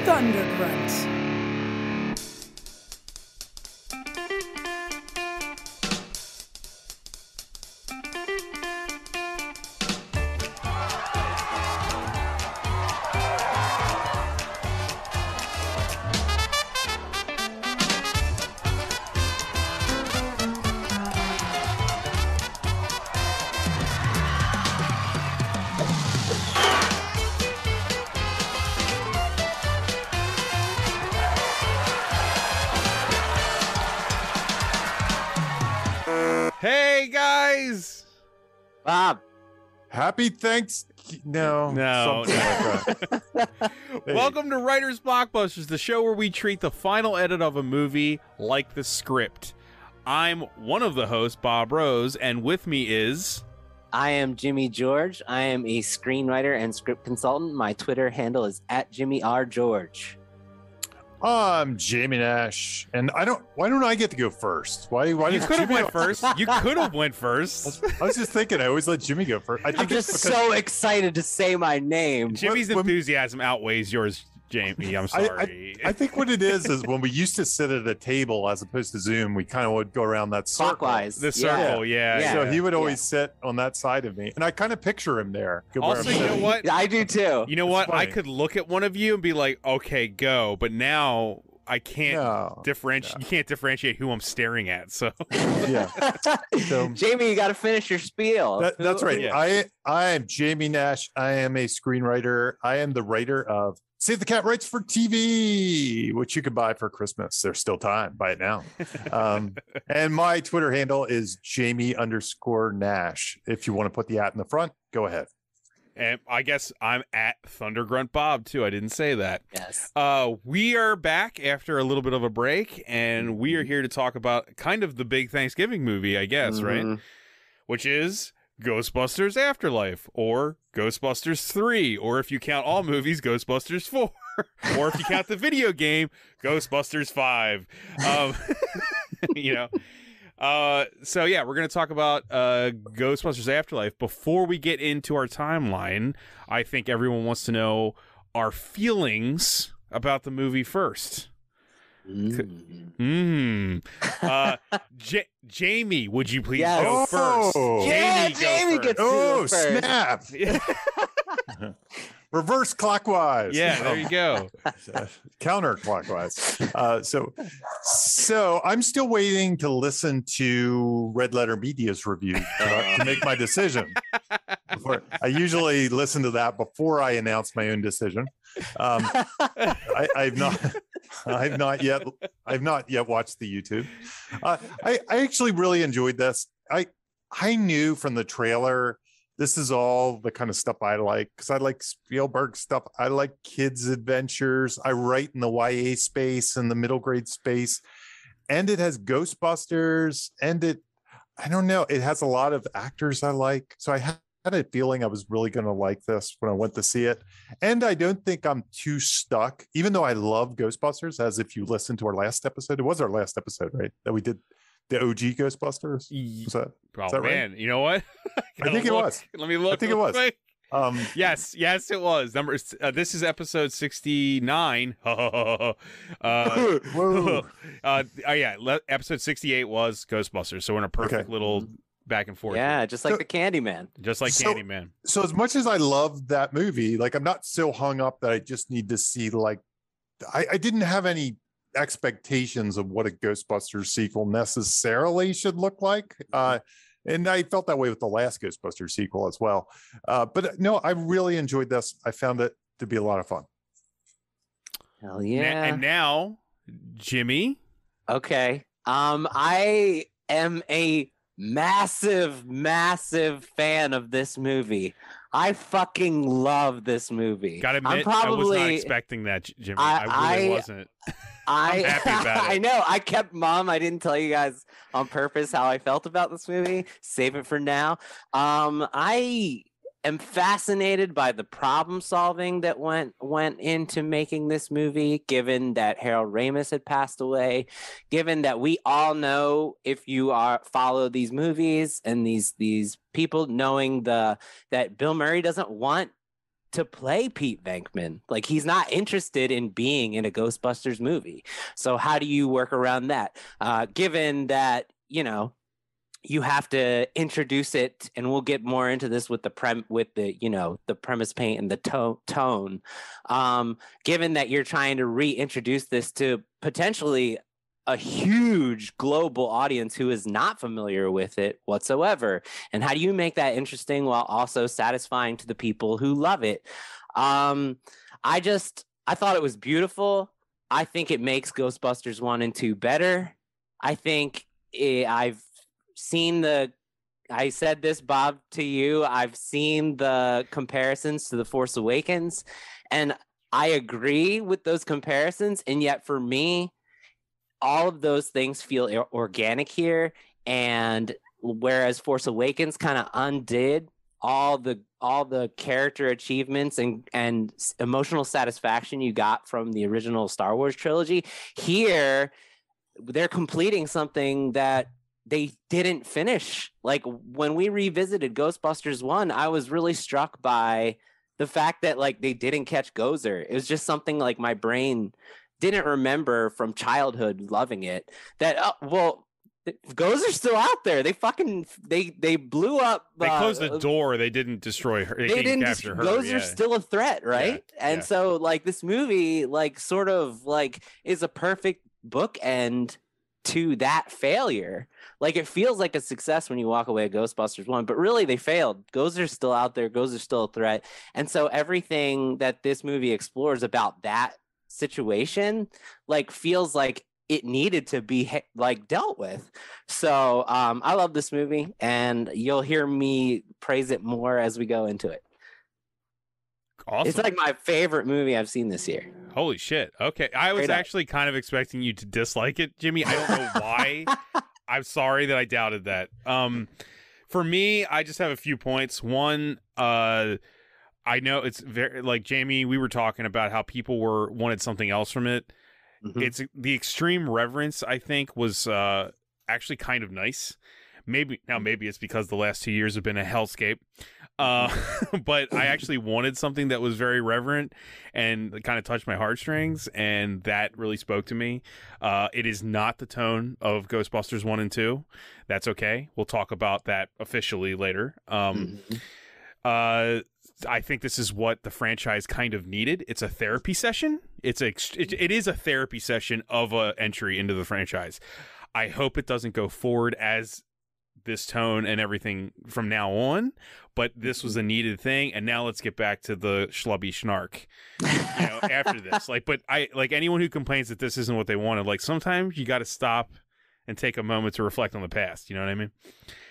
Thundergrunt. Hey guys! Bob. Happy Thanks. No. Something like that. Hey. Welcome to Writers Blockbusters, the show where we treat the final edit of a movie like the script. I'm one of the hosts, Bob Rose, and with me is... I am Jimmy George. I am a screenwriter and script consultant. My Twitter handle is @JimmyRGeorge. I'm Jamie Nash, and why don't I get to go first? Why You does could have Jimmy went first. You could have went first. I was just thinking, I always let Jimmy go first. I'm just so excited to say my name. Jimmy's enthusiasm outweighs yours, Jamie. I'm sorry. I think what it is when we used to sit at a table as opposed to Zoom, we kind of would go around that circle. Clockwise. The circle, yeah. So he would always sit on that side of me, and I kind of picture him there. Also, you know what? I do too. You know what? funny. I could look at one of you and be like, okay, go. But now I can't differentiate. You can't differentiate who I'm staring at. So Yeah. So, Jamie, you got to finish your spiel. that's right. Yeah. I am Jamie Nash. I am a screenwriter. I am the writer of Save the Cat Writes for TV, which you can buy for Christmas. There's still time. Buy it now. And my Twitter handle is Jamie_Nash. If you want to put the @ in the front, go ahead. and I guess I'm at Thundergrunt Bob too. I didn't say that. Yes. We are back after a little bit of a break, and we are here to talk about kind of the big Thanksgiving movie, I guess, right? Which is Ghostbusters Afterlife, or Ghostbusters 3, or if you count all movies, Ghostbusters 4, or if you count the video game, Ghostbusters 5. You know. So yeah, we're going to talk about Ghostbusters Afterlife. Before we get into our timeline, I think everyone wants to know our feelings about the movie first. Jamie, would you please go first? Yeah, Jamie, Jamie gets to Oh, go first. snap. Reverse clockwise. Yeah, there you go. Counterclockwise. So I'm still waiting to listen to Red Letter Media's review to make my decision. I usually listen to that before I announce my own decision. I've not yet watched the YouTube. I actually really enjoyed this. I knew from the trailer this is all the kind of stuff I like, because I like Spielberg stuff. I like kids' adventures. I write in the YA space and the middle grade space, and it has Ghostbusters, and I don't know, it has a lot of actors I like. So I had a feeling I was really going to like this when I went to see it. And I don't think I'm too stuck, even though I love Ghostbusters, as if you listen to our last episode. It was our last episode, right? That we did the OG Ghostbusters. Was that Oh man, right? you know what? I think it was. Let me look. I think it was. Yes, it was. This is episode 69. Whoa. Episode 68 was Ghostbusters. So we're in a perfect little back and forth. Yeah, just like the Candyman. Just like Candyman. So as much as I love that movie, like I'm not so hung up that I just need to see, like, I didn't have any expectations of what a Ghostbusters sequel necessarily should look like. And I felt that way with the last Ghostbusters sequel as well. But no, I really enjoyed this. I found it to be a lot of fun. Hell yeah. And now, Jimmy. Okay. I am a massive fan of this movie. I fucking love this movie. Gotta admit, I was not expecting that, Jimmy. I really wasn't. I'm happy about it. I know. I kept mum. I didn't tell you guys on purpose how I felt about this movie. Save it for now. I am fascinated by the problem solving that went into making this movie, given that Harold Ramis had passed away, given that we all know, if you follow these movies and these people, knowing that Bill Murray doesn't want to play Pete Venkman. Like, he's not interested in being in a Ghostbusters movie. So how do you work around that? Given that, you know, you have to introduce it, and we'll get more into this with the premise paint and the tone. Given that you're trying to reintroduce this to potentially a huge global audience who is not familiar with it whatsoever, and how do you make that interesting while also satisfying to the people who love it? I thought it was beautiful. I think it makes Ghostbusters 1 and 2 better. I think I've seen I said this, Bob, to you, I've seen the comparisons to The Force Awakens, and I agree with those comparisons. And yet for me, all of those things feel organic here. And whereas Force Awakens kind of undid all the character achievements and emotional satisfaction you got from the original Star Wars trilogy, here they're completing something that they didn't finish. Like, when we revisited Ghostbusters 1, I was really struck by the fact that, like, they didn't catch Gozer. It was just something like my brain didn't remember from childhood loving it. That Gozer's still out there. They blew up. They closed the door. They didn't destroy her. They didn't capture her. Gozer's still a threat, right? Yeah, and so, like, this movie, like, sort of like is a perfect bookend to that failure. Like, it feels like a success when you walk away at Ghostbusters 1, but really they failed. Gozer's still out there. Gozer's still a threat. And so everything that this movie explores about that situation, like, feels like it needed to be like dealt with. So I love this movie, and you'll hear me praise it more as we go into it. Awesome. It's like my favorite movie I've seen this year. Holy shit. Okay. I was actually kind of expecting you to dislike it, Jimmy. I don't know why. I'm sorry that I doubted that. For me, I just have a few points. One, I know it's very, like, Jamie, we were talking about how people wanted something else from it. Mm-hmm. It's the extreme reverence, I think, was actually kind of nice. Maybe it's because the last 2 years have been a hellscape. But I actually wanted something that was very reverent and kind of touched my heartstrings, and that really spoke to me. It is not the tone of Ghostbusters 1 and 2. That's okay. We'll talk about that officially later. I think this is what the franchise kind of needed. It's a therapy session. It is a therapy session of a entry into the franchise. I hope it doesn't go forward as this tone and everything from now on, but this was a needed thing, and now let's get back to the schlubby schnark, after this. But anyone who complains that this isn't what they wanted, like, sometimes you got to stop and take a moment to reflect on the past. You know what I mean?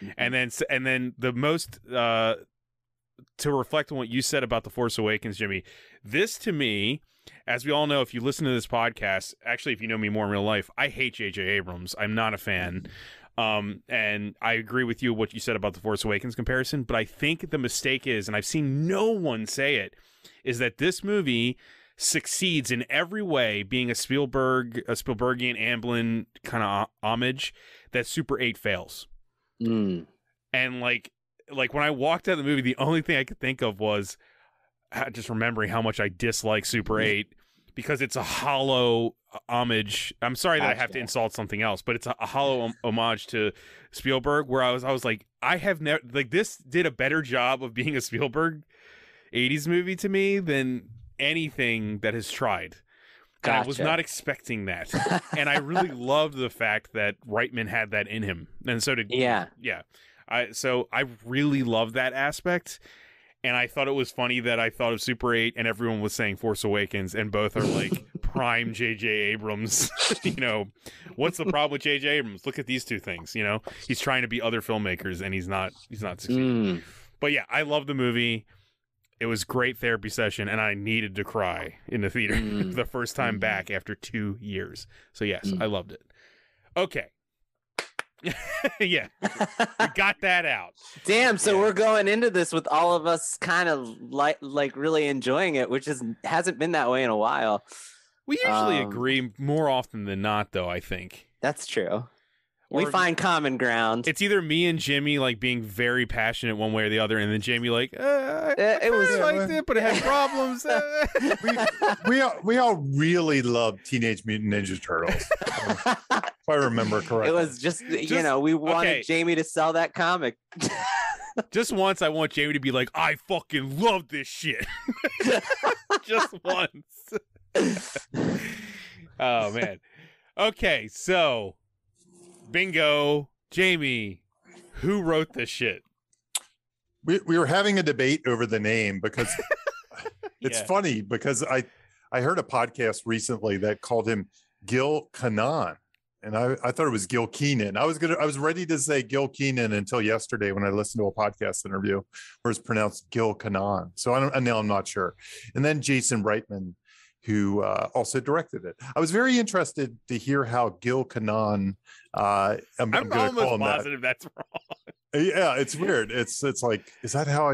Mm-hmm. And then the most to reflect on what you said about The Force Awakens, Jimmy. This, to me, as we all know, if you listen to this podcast, actually, if you know me more in real life, I hate J.J. Abrams. I'm not a fan. And I agree with you what you said about The Force Awakens comparison, but I think the mistake is, and I've seen no one say it, is that this movie succeeds in every way being a Spielbergian Amblin kind of homage that Super 8 fails. And like when I walked out of the movie, the only thing I could think of was just remembering how much I dislike Super 8 because it's a hollow homage. I'm sorry that I have to insult something else, but it's a hollow homage to Spielberg, where I was like, I have never, like, this did a better job of being a Spielberg 80s movie to me than anything that has tried. Gotcha. I was not expecting that. And I really loved the fact that Reitman had that in him. And so did So I really love that aspect. And I thought it was funny that I thought of Super 8 and everyone was saying Force Awakens, and both are like prime J.J. Abrams. What's the problem with J.J. Abrams? Look at these two things. He's trying to be other filmmakers, and he's not succeeding. But yeah, I love the movie. It was a great therapy session, and I needed to cry in the theater the first time back after 2 years. So yes, I loved it. Okay. Yeah, we got that out. Damn, so we're going into this with all of us kind of like really enjoying it, which hasn't been that way in a while. We usually agree more often than not, though, I think. That's true. We find common ground. It's either me and Jimmy like being very passionate one way or the other, and then Jamie like, it was liked it, but it had problems. we all really loved Teenage Mutant Ninja Turtles, if I remember correctly. It was just we wanted Jamie to sell that comic. Just once, I want Jamie to be like, I fucking love this shit. Just once. Oh man. Okay, so bingo, Jamie, who wrote this shit? We were having a debate over the name because it's funny because I heard a podcast recently that called him Gil Kenan, and I thought it was Gil Kenan. I was ready to say Gil Kenan until yesterday when I listened to a podcast interview where it's pronounced Gil Kenan. So now I'm not sure. And then Jason Reitman, who also directed it. I was very interested to hear how Gil Kenan. I'm almost positive that's wrong. Yeah, it's weird. It's like, is that how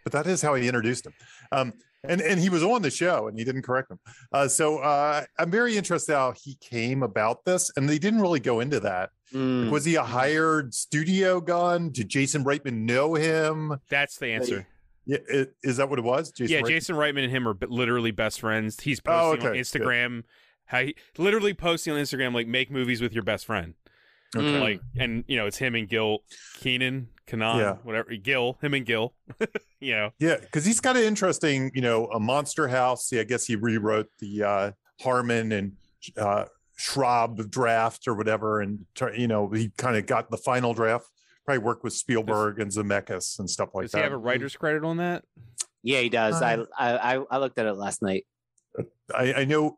but that is how he introduced him. And he was on the show and he didn't correct him. So I'm very interested how he came about this. And they didn't really go into that. Like, was he a hired studio gun? Did Jason Reitman know him? That's the answer. Yeah, is that what it was? Jason Reitman and him are literally best friends. He's posting on Instagram. Literally posting on Instagram, like, make movies with your best friend. Okay. Like, and it's him and Kenan, whatever, him and Gil. Yeah, because he's got an interesting, a Monster House. I guess he rewrote the Harmon and Schraub draft or whatever, and he kind of got the final draft. Probably worked with Spielberg and Zemeckis and stuff like that. Does he have a writer's credit on that? Yeah, he does. I looked at it last night. I know.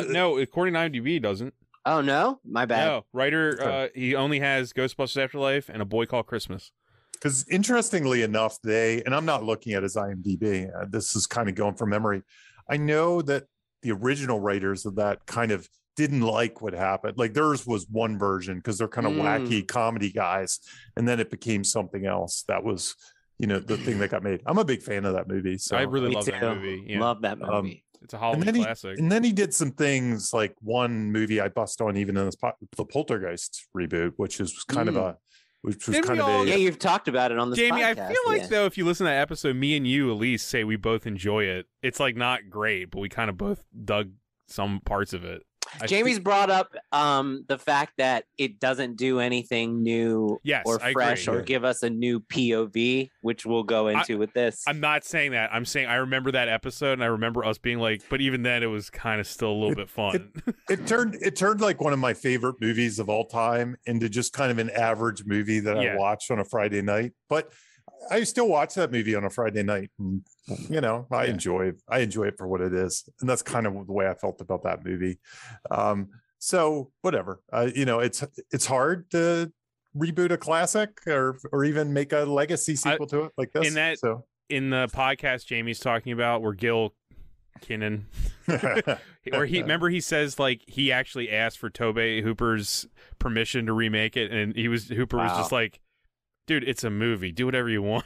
No, according to IMDb, he doesn't. Oh no, my bad. No, writer. He only has Ghostbusters Afterlife and A Boy Called Christmas. Because interestingly enough, and I'm not looking at his IMDb. This is kind of going from memory. I know that the original writers of that kind of didn't like what happened. Like theirs was one version because they're kind of wacky comedy guys, and then it became something else. That was, the thing that got made. I'm a big fan of that movie. So I really love that movie. Yeah. Love that movie. It's a Halloween classic. And then he did some things like one movie I bust on even in this the Poltergeist reboot, which is kind of a. Yeah, you've talked about it on this Jamie, podcast. I feel like though, if you listen to that episode, me and you at least say we both enjoy it. It's like not great, but we kind of both dug some parts of it. Jamie's brought up the fact that it doesn't do anything new or fresh or give us a new POV, which we'll go into with this. I'm not saying that. I'm saying I remember that episode and I remember us being like, but even then it was kind of still a little bit fun. It turned like one of my favorite movies of all time into just kind of an average movie that I watched on a Friday night. But I still watch that movie on a Friday night, and I enjoy it for what it is, and that's kind of the way I felt about that movie. So whatever, it's hard to reboot a classic or even make a legacy sequel to it like this. In the podcast Jamie's talking about, where Gil Kenan, where he says like he actually asked for Tobe Hooper's permission to remake it, and Hooper was just like, dude, it's a movie. Do whatever you want.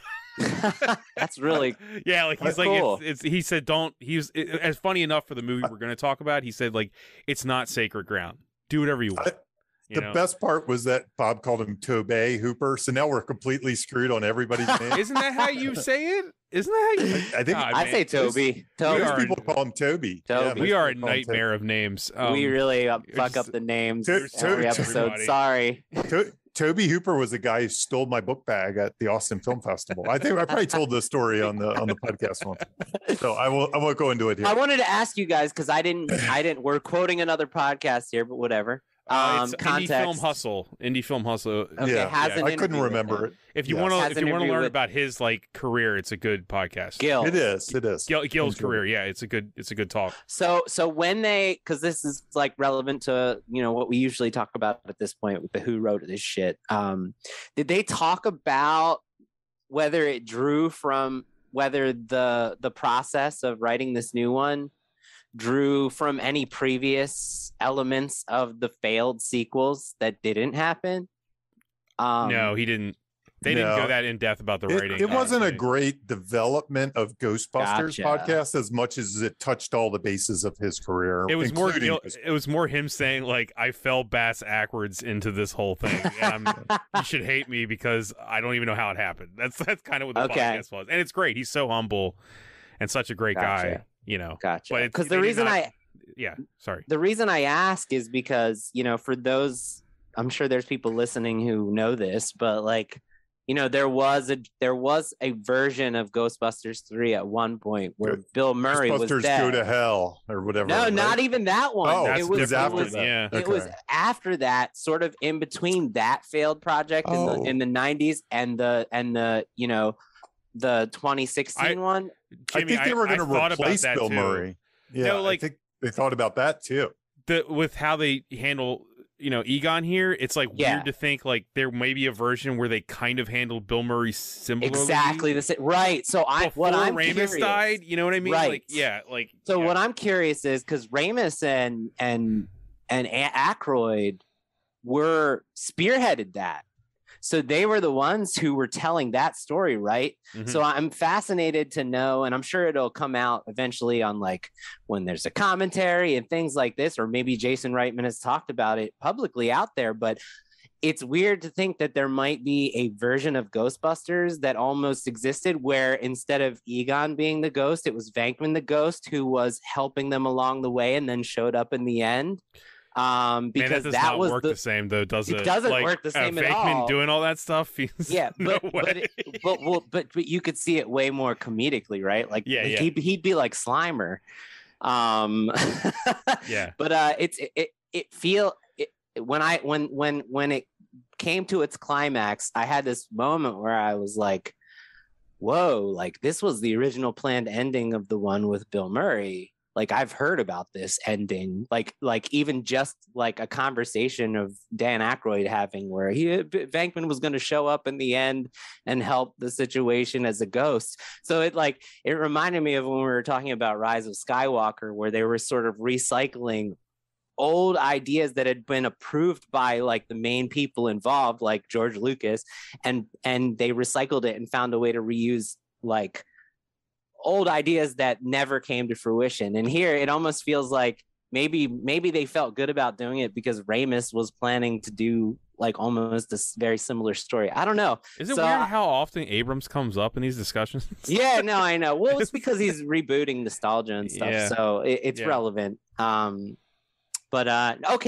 That's really like he's like cool. He said don't. As funny enough for the movie we're going to talk about. He said like it's not sacred ground. Do whatever you want. The best part was that Bob called him Tobe Hooper. So now we're completely screwed on everybody's name. Isn't that how you say it? Isn't that how you? I think I say Toby. Most people call him Toby. Yeah, we are a nightmare of names. We really fuck up the names every episode. Sorry. Tobe Hooper was the guy who stole my book bag at the Austin Film Festival. I think I probably told this story on the podcast once. So I won't go into it here. I wanted to ask you guys because I didn't. We're quoting another podcast here, but whatever. It's context. Indie Film Hustle. Okay, yeah, I couldn't remember it. If you want to learn about his like career, it's a good podcast. Gil. It is. Gil's career, yeah, it's a good talk. So when because this is like relevant to what we usually talk about at this point with the who wrote this shit. Did they talk about whether it drew from the process of writing this new one drew from any previous elements of the failed sequels that didn't happen? No, he didn't. They didn't go that in depth about the writing. It wasn't a great development of Ghostbusters podcast as much as it touched all the bases of his career. It was more. It was more him saying like, "I fell bass backwards into this whole thing, and you should hate me because I don't even know how it happened." That's kind of what the podcast was, and it's great. He's so humble and such a great guy, you know. Gotcha. But because the reason the reason I ask is because, you know, for those, I'm sure there's people listening who know this, but like, you know, there was a version of Ghostbusters 3 at one point where Bill Murray was dead. Go to hell or whatever. No, right? not even that one. Oh, it was after that. Yeah. It was after that, sort of in between that failed project in the 90s and the you know, the 2016 one. Jimmy, I think they were going to replace Bill Murray. Yeah, no, like, I think they thought about that too. With how they handle, you know, Egon here, it's like weird to think like there may be a version where they kind of handled Bill Murray similarly. Exactly the same, right? So what I'm Ramis curious, died, you know what I mean? Right? What I'm curious is because Ramis and Aykroyd were spearheaded that. So they were the ones who were telling that story, right? Mm-hmm. So I'm fascinated to know, and I'm sure it'll come out eventually on like when there's a commentary and things like this, or maybe Jason Reitman has talked about it publicly out there, but it's weird to think that there might be a version of Ghostbusters that almost existed where instead of Egon being the ghost, it was Venkman the ghost who was helping them along the way and then showed up in the end. Because that that was work the same though, does it? It doesn't like, work the same at Venkman all. Doing all that stuff, but you could see it way more comedically, right? Like, he'd be like Slimer. But when it came to its climax, I had this moment where I was like, "Whoa!" Like this was the original planned ending of the one with Bill Murray. Like I've heard about this ending, like even just like a conversation of Dan Aykroyd having where Venkman was going to show up in the end and help the situation as a ghost. So it reminded me of when we were talking about Rise of Skywalker, where they were sort of recycling old ideas that had been approved by like the main people involved, like George Lucas, and they recycled it and found a way to reuse like old ideas that never came to fruition. And here it almost feels like maybe they felt good about doing it because Ramis was planning to do like almost a very similar story. I don't know. Is it weird how often Abrams comes up in these discussions? Yeah, no, I know. Well, it's because he's rebooting nostalgia and stuff, so it's relevant. Okay,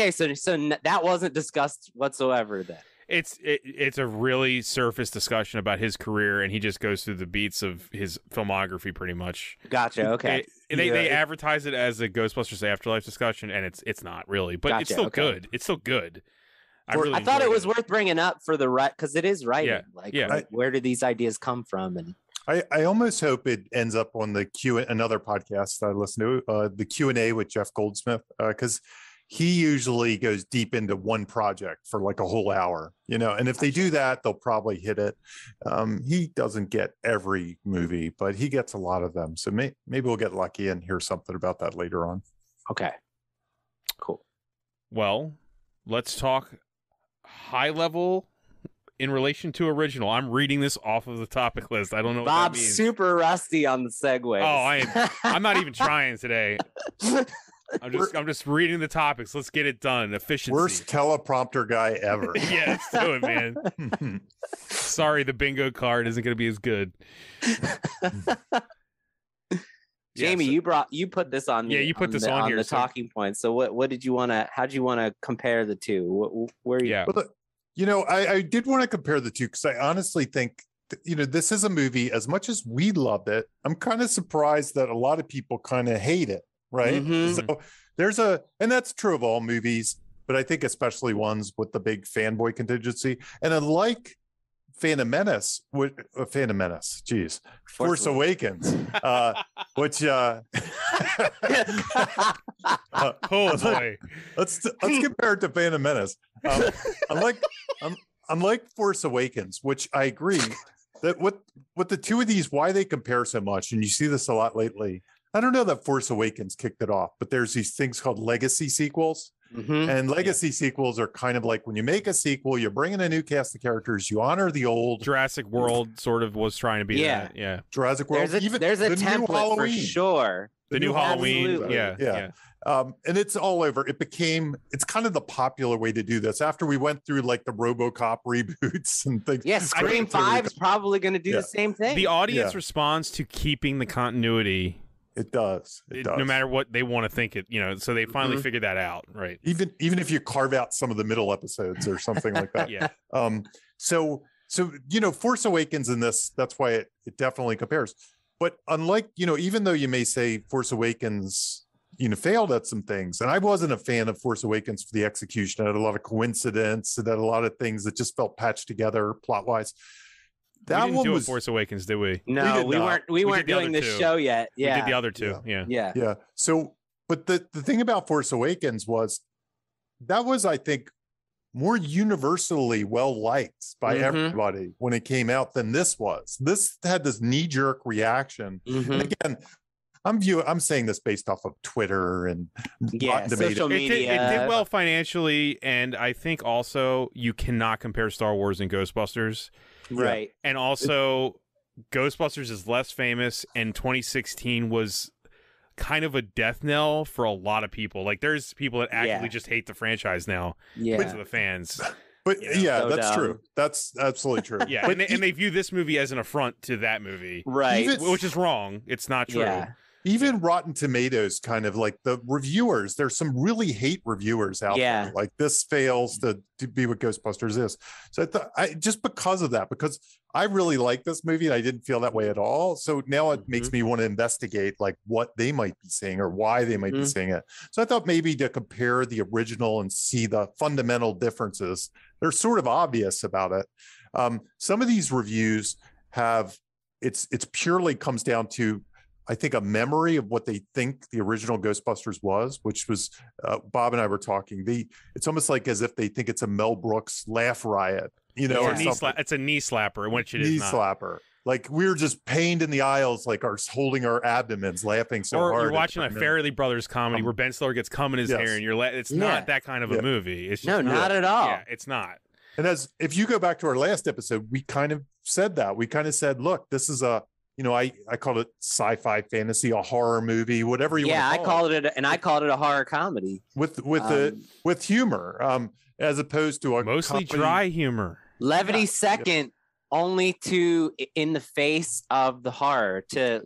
so that wasn't discussed whatsoever then. It's a really surface discussion about his career, and he just goes through the beats of his filmography pretty much. Gotcha. Okay. They advertise it as a Ghostbusters Afterlife discussion, and it's not really, but it's still good. It's still good. I thought it was worth bringing up for the right because it is writing. Where do these ideas come from? And I almost hope it ends up on the another podcast that I listen to, the Q&A with Jeff Goldsmith, because he usually goes deep into one project for like a whole hour, you know, and if they do that, they'll probably hit it. He doesn't get every movie, but he gets a lot of them. So maybe we'll get lucky and hear something about that later on. Okay, cool. Well, let's talk high level in relation to original. I'm reading this off of the topic list. I don't know what Bob's that means. Super rusty on the segues. Oh, I'm not even trying today. I'm just reading the topics. Let's get it done. Efficiency. Worst teleprompter guy ever. Yeah, let's do it, man. Sorry, the bingo card isn't going to be as good. Jamie, you put this on. Yeah, you put this on here. The talking points. So what did you want to? How did you want to compare the two? Where are you? Yeah. Well, you know, I did want to compare the two because I honestly think, you know, this is a movie. As much as we loved it, I'm kind of surprised that a lot of people kind of hate it. Right. Mm-hmm. So and that's true of all movies, but I think especially ones with the big fanboy contingency. And unlike Phantom Menace, geez, Force Awakens, which oh boy, let's compare it to Phantom Menace. Unlike Force Awakens, which I agree that what the two of these, why they compare so much, and you see this a lot lately. I don't know that Force Awakens kicked it off, but there's these things called legacy sequels And legacy sequels are kind of like when you make a sequel, you're bringing a new cast of characters, you honor the old. Jurassic World sort of was trying to be that. Yeah. Jurassic World. There's a template for sure. The new Halloween. Absolutely. Yeah. And it's all over. It's kind of the popular way to do this after we went through like the RoboCop reboots and things. Yeah, Scream 5 is probably going to do the same thing. The audience responds to keeping the continuity. It does. No matter what they want to think it, so they finally figured that out, right? Even if you carve out some of the middle episodes or something like that. Yeah. So Force Awakens in this, that's why it definitely compares. But unlike, even though you may say Force Awakens, failed at some things, and I wasn't a fan of Force Awakens for the execution. It had a lot of coincidence. It had a lot of things that just felt patched together plot wise. That we didn't do Force Awakens, did we? No, we weren't doing this show yet. Yeah, we did the other two. Yeah. So, but the thing about Force Awakens was that was, I think, more universally well liked by everybody when it came out than this was. This had this knee jerk reaction. And again, I'm saying this based off of Twitter and social media. It did well financially, and I think also you cannot compare Star Wars and Ghostbusters. Right. And also Ghostbusters is less famous, and 2016 was kind of a death knell for a lot of people. Like there's people that actively just hate the franchise now because of the fans. But that's true. That's absolutely true. Yeah, and they view this movie as an affront to that movie. Right. Which is wrong. It's not true. Yeah. Even Rotten Tomatoes, kind of like the reviewers, there's some really hate reviewers out there. Like this fails to be what Ghostbusters is. So I just because of that, because I really like this movie and I didn't feel that way at all. So now it makes me want to investigate like what they might be saying or why they might be saying it. So I thought maybe to compare the original and see the fundamental differences. They're sort of obvious about it. Some of these reviews have it's purely comes down to, I think, a memory of what they think the original Ghostbusters was, which was Bob and I were talking. It's almost like as if they think it's a Mel Brooks laugh riot, or something. It's a knee slapper, which it knee is not. Slapper. Like we're just pained in the aisles, like holding our abdomens, laughing so hard. Or you're watching a Farrelly Brothers comedy where Ben Stiller gets cum in his hair, and you're it's not that kind of a movie. It's just not at all. Yeah, it's not. And if you go back to our last episode, we kind of said that. We kind of said, look, this is a I called it sci-fi fantasy, a horror movie, whatever you want to call it. I called it a horror comedy with humor, as opposed to a mostly comedy. Dry humor. Levity second only to in the face of the horror to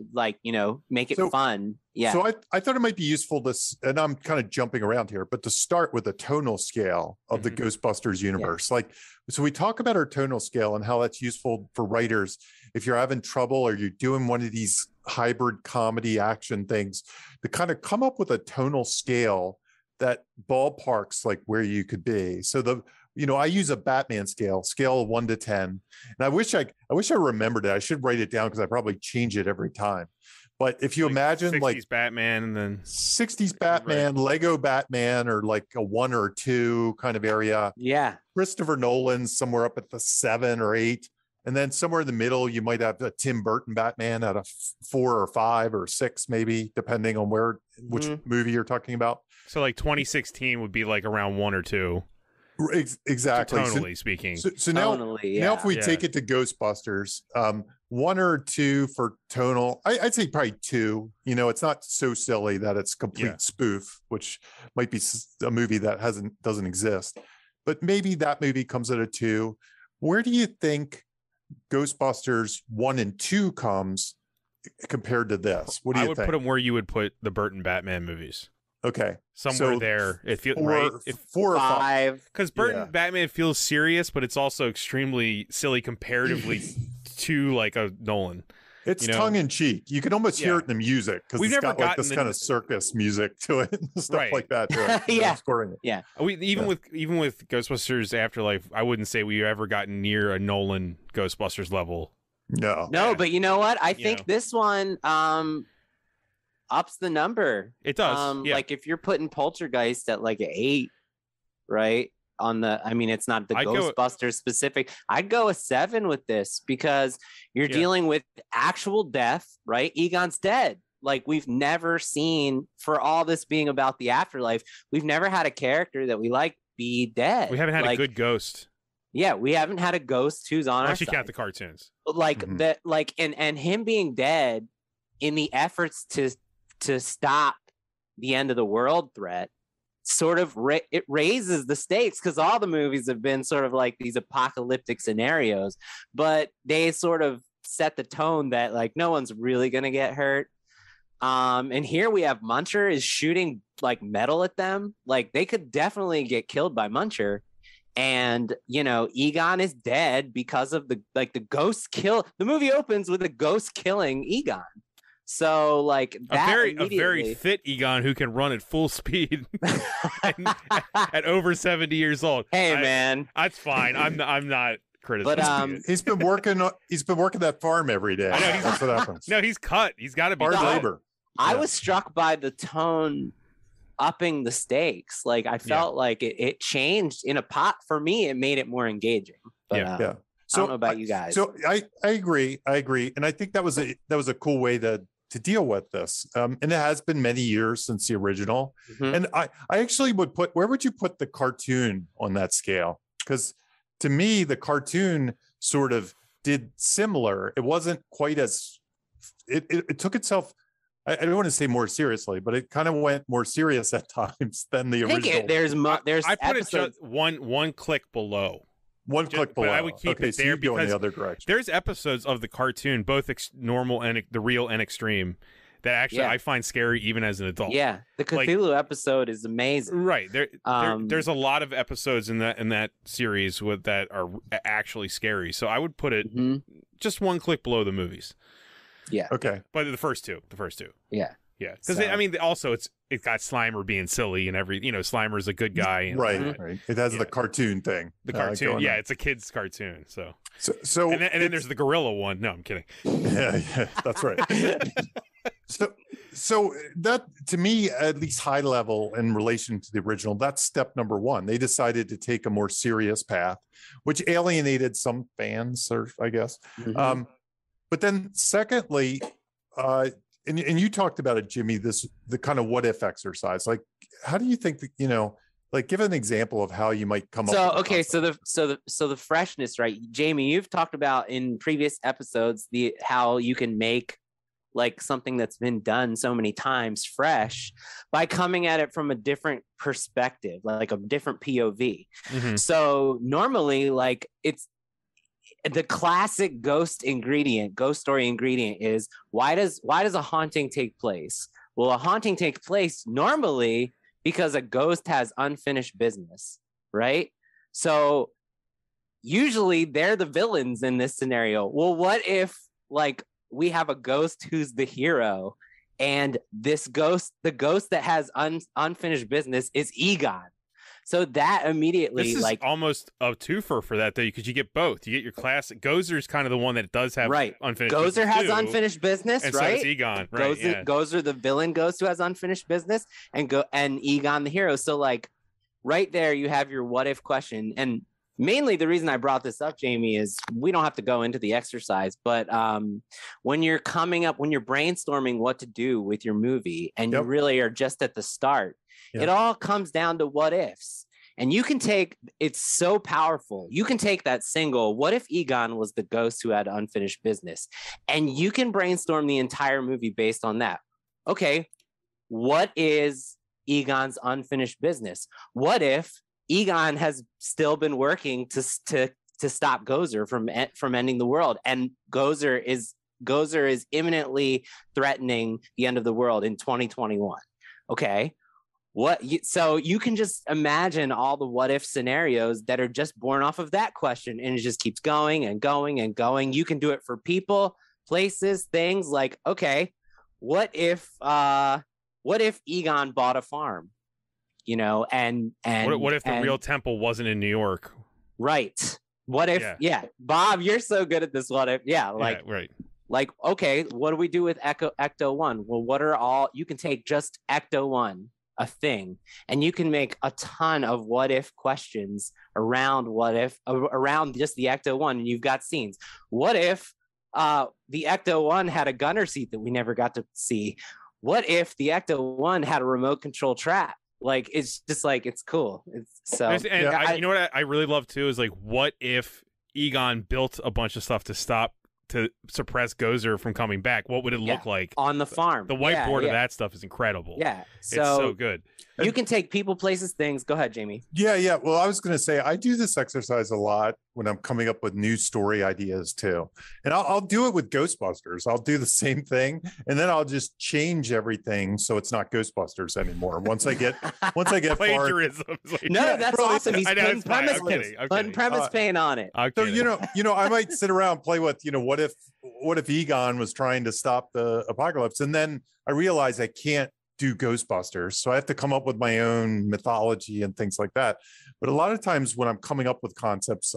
make it fun. Yeah. So I thought it might be useful and I'm kind of jumping around here, but to start with a tonal scale of the Ghostbusters universe. So we talk about our tonal scale and how that's useful for writers. If you're having trouble or you're doing one of these hybrid comedy action things, to kind of come up with a tonal scale that ballparks like where you could be. So I use a Batman scale of 1 to 10. And I wish I remembered it. I should write it down because I probably change it every time. But if you imagine 60s Batman and then 60s Batman, Lego Batman, or like a 1 or 2 kind of area. Yeah. Christopher Nolan's somewhere up at the 7 or 8. And then somewhere in the middle, you might have a Tim Burton Batman at a 4 or 5 or 6, maybe, depending on which movie you're talking about. So like 2016 would be like around 1 or 2. Exactly. Tonally speaking. So now if we take it to Ghostbusters, 1 or 2 for tonal, I'd say probably 2. It's not so silly that it's complete spoof, which might be a movie that doesn't exist. But maybe that movie comes at a 2. Where do you think Ghostbusters 1 and 2 comes compared to this? What do you think? I would put them where you would put the Burton Batman movies. Okay, somewhere there. It feels right. 4 or 5, because Burton Batman feels serious, but it's also extremely silly comparatively to like a Nolan. It's tongue in cheek. You can almost hear it in the music because it's got like this kind of circus music to it and stuff like that. Scoring it. Yeah. Even with Ghostbusters Afterlife, I wouldn't say we ever gotten near a Nolan Ghostbusters level. No, but you know what? I think this one ups the number. It does. Like if you're putting Poltergeist at like an 8, right? It's not the Ghostbusters specific. I'd go a 7 with this because you're dealing with actual death, right? Egon's dead. like we've never seen, for all this being about the afterlife, we've never had a character that we like be dead. We haven't had a good ghost. Yeah, we haven't had a ghost who's on our Unless you side. count the cartoons. Like that, like and him being dead in the efforts to stop the end of the world threat sort of it raises the stakes, because all the movies have been sort of like these apocalyptic scenarios, but they sort of set the tone that like no one's really gonna get hurt. And here we have Muncher is shooting like metal at them, like they could definitely get killed by Muncher. And you know, Egon is dead because of the ghost kill. The movie opens with a ghost killing Egon. So like that a very fit Egon who can run at full speed at over 70 years old. Hey man, that's fine. I'm not criticizing. But he's been working that farm every day. I know, that's what happens. No, he's cut. He's got to be hard cut. labor. I was struck by the tone upping the stakes. Like I felt like it changed in a pot. For me, it made it more engaging. But, So I don't know about you guys. So I agree, and I think that was a cool way to deal with this. And it has been many years since the original. And I actually would put, where would you put the cartoon on that scale? Because to me, the cartoon sort of did similar. It wasn't quite as it took itself. I don't want to say more seriously, but it kind of went more serious at times than the original. There's I put episodes. it just one click below. One click below. But I would keep it there because because the other direction. There's episodes of the cartoon, both normal and the real and extreme, that actually I find scary even as an adult. Yeah, the Cthulhu episode is amazing. Right. There's a lot of episodes in that series that are actually scary. So I would put it just one click below the movies. Yeah. Okay. But the first two. Yeah. Yeah. Because I mean, also it got Slimer being silly and Slimer's a good guy. And, right. It has the cartoon thing. The cartoon. It's a kid's cartoon. So and then there's the gorilla one. No, I'm kidding. Yeah, that's right. So that, to me, at least high level in relation to the original, that's step number one. They decided to take a more serious path, which alienated some fans, or I guess. But then secondly, and you talked about it, Jimmy, the kind of what if exercise. Like, how do you think that, like, give an example of how you might come up with the freshness, right? Jamie, you've talked about in previous episodes how you can make like something that's been done so many times fresh by coming at it from a different perspective, like a different POV. So normally, like, it's the classic ghost story ingredient is why does a haunting take place? Well, a haunting takes place normally because a ghost has unfinished business, right? So usually they're the villains in this scenario. Well, what if like we have a ghost who's the hero, and the ghost that has unfinished business is Egon? So that immediately, this is almost a twofer for that, though, because you get both. You get your classic. Gozer's kind of the one that does have unfinished business. Gozer has unfinished business, and right? So does Egon, right? Gozer, the villain ghost who has unfinished business, and Egon, the hero. So, like, right there, you have your what if question. And mainly the reason I brought this up, Jamie, is we don't have to go into the exercise, but when you're brainstorming what to do with your movie, and you really are just at the start, it all comes down to what ifs. And you can it's so powerful. You can take that single, what if Egon was the ghost who had unfinished business? And you can brainstorm the entire movie based on that. Okay, what is Egon's unfinished business? What if Egon has still been working to stop Gozer from ending the world, and Gozer is imminently threatening the end of the world in 2021? Okay. So you can just imagine all the what if scenarios that are just born off of that question, and it just keeps going and going and going. You can do it for people, places, things. Like, okay, what if Egon bought a farm, and what if the real temple wasn't in New York? Right. What if? Yeah. Bob, you're so good at this. What if? Yeah. Like, right. Like, okay, what do we do with Ecto 1? Well, you can take just Ecto 1, a thing, and you can make a ton of what if questions around just the Ecto 1, and you've got scenes. What if the Ecto-1 had a gunner seat that we never got to see. What if the Ecto-1 had a remote control trap? Like, it's just like, it's cool. You know what I really love too is like, what if Egon built a bunch of stuff to suppress Gozer from coming back? What would it look like on the farm? The whiteboard of that stuff is incredible. Yeah, it's so good. You can take people, places, things. Go ahead, Jamie. Yeah. Well, I was going to say I do this exercise a lot when I'm coming up with new story ideas too, and I'll do it with Ghostbusters. I'll do the same thing, and then I'll just change everything so it's not Ghostbusters anymore. Once I get plagiarism. That's awesome. He's putting premise paint on it. So I might sit around and play with what if Egon was trying to stop the apocalypse, and then I realize I can't do Ghostbusters, so I have to come up with my own mythology and things like that. But a lot of times when I'm coming up with concepts,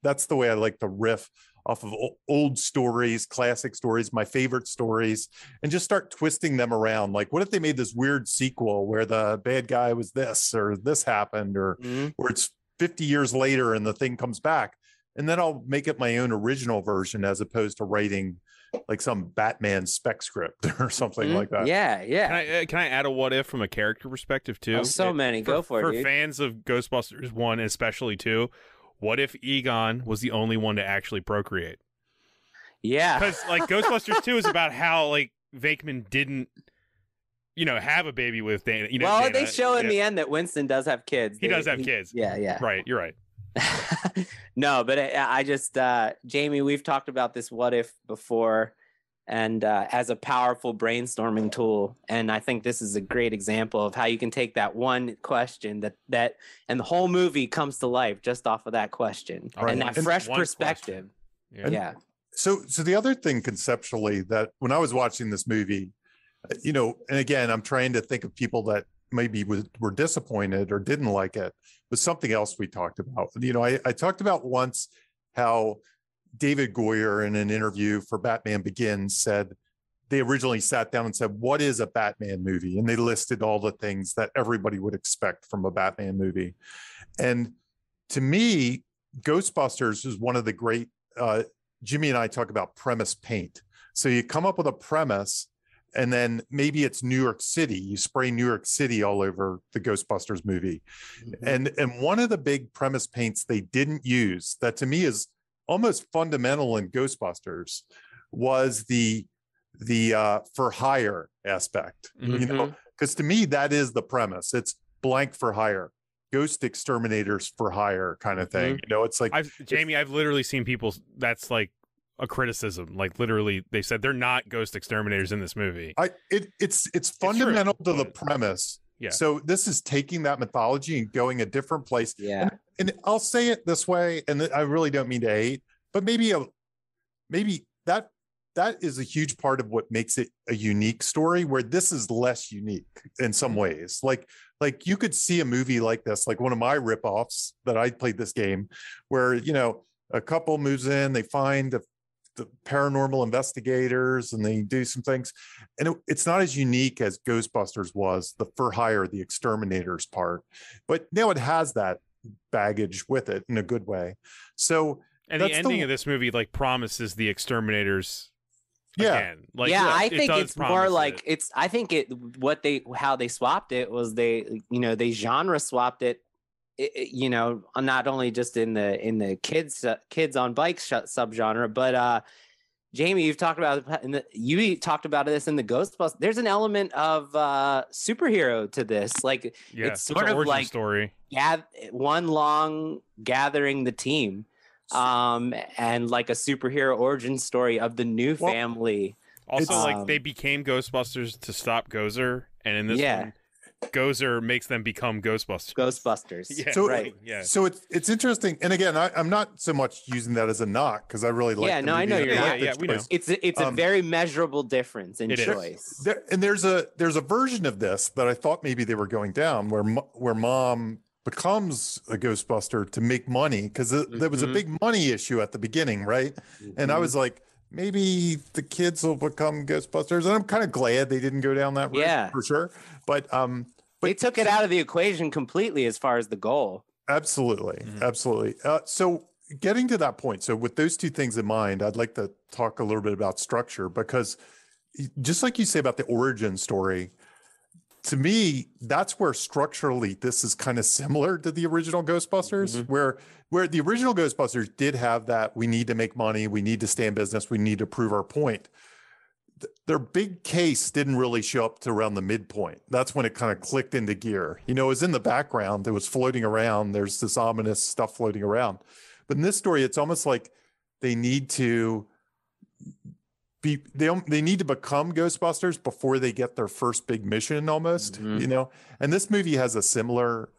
that's the way I like to riff off of old stories, classic stories, my favorite stories, and just start twisting them around. Like, what if they made this weird sequel where the bad guy was this, or this happened, or where it's 50 years later and the thing comes back, and then I'll make it my own original version as opposed to writing like some Batman spec script or something like that. Yeah. Can I add a what if from a character perspective too? Many. Go for it, dude. Fans of Ghostbusters 1, especially 2, what if Egon was the only one to actually procreate? Yeah. Because like Ghostbusters 2 is about how like Venkman didn't have a baby with Dana. Dana, they show in the end that Winston does have kids. He does have kids. Yeah. Right, you're right. No, but I just Jamie, we've talked about this what if before, and as a powerful brainstorming tool, and I think this is a great example of how you can take that one question that and the whole movie comes to life just off of that question and that fresh perspective. So the other thing conceptually that when I was watching this movie, and again, I'm trying to think of people that maybe were disappointed or didn't like it, was something else we talked about. I talked about once how David Goyer in an interview for Batman Begins said they originally sat down and said, what is a Batman movie? And they listed all the things that everybody would expect from a Batman movie. And to me, Ghostbusters is one of the great, Jimmy and I talk about premise paint. So you come up with a premise, and then maybe it's New York City. You spray New York City all over the Ghostbusters movie. And one of the big premise paints they didn't use that to me is almost fundamental in Ghostbusters was the for hire aspect. Because to me, that is the premise. It's blank for hire. Ghost exterminators for hire kind of thing. It's like Jamie, I've literally seen people that's like a criticism, like literally they said they're not ghost exterminators in this movie. It's fundamental to the premise. So this is taking that mythology and going a different place. And I'll say it this way, and I really don't mean to hate, but maybe that is a huge part of what makes it a unique story, where this is less unique in some ways. Like you could see a movie like this, like one of my ripoffs that I played this game, where a couple moves in, they find the paranormal investigators and they do some things, and it's not as unique as Ghostbusters was, the for hire, the exterminators part, but now it has that baggage with it in a good way. So and the ending of this movie like promises the exterminators again. I think it's more like it's I think how they swapped it was they genre swapped it. Not only just in the kids on bikes subgenre, but Jamie, you've talked about you talked about this in the Ghostbusters. There's an element of superhero to this, like it's sort of like story. One long gathering the team, and like a superhero origin story of the new family. Also, like they became Ghostbusters to stop Gozer, and in this one, Gozer makes them become Ghostbusters. So it's interesting, and again, I'm not so much using that as a knock because I really like. I know you're not. We know. It's a very measurable difference in choice. There's a version of this that I thought maybe they were going down, where mom becomes a Ghostbuster to make money because there was a big money issue at the beginning, right? And I was like, maybe the kids will become Ghostbusters, and I'm kind of glad they didn't go down that route for sure. But they took it out of the equation completely as far as the goal. Absolutely. So getting to that point, so with those two things in mind, I'd like to talk a little bit about structure, because just like you say about the origin story, to me, that's where structurally this is kind of similar to the original Ghostbusters, where the original Ghostbusters did have that, we need to make money, we need to stay in business, we need to prove our point. Their big case didn't really show up to around the midpoint. That's when it kind of clicked into gear. You know, it was in the background, it was floating around, there's this ominous stuff floating around. But in this story, it's almost like they need to they need to become Ghostbusters before they get their first big mission, almost, you know. And this movie has a similar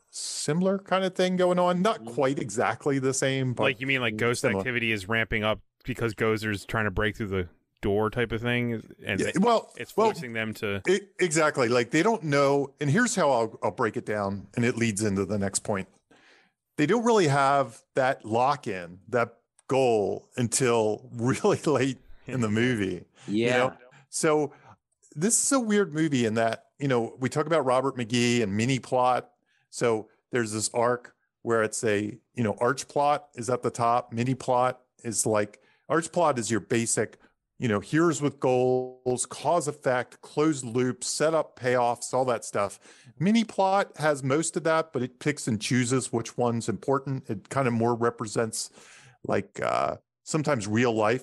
kind of thing going on, not quite exactly the same, but like, you mean like ghost similar. activity is ramping up because Gozer's trying to break through the door type of thing, and it's forcing them to exactly, like they don't know. And here's how I'll break it down, and it leads into the next point. They don't really have that lock-in, that goal, until really late in the movie. Yeah. You know? So this is a weird movie in that, you know, we talk about Robert McGee and mini plot. So there's this arc where it's a, you know, arch plot is at the top. Mini plot is like, arch plot is your basic, you know, here's with goals, cause effect, closed loop, setup, payoffs, all that stuff. Mini plot has most of that, but it picks and chooses which one's important. It kind of more represents like sometimes real life,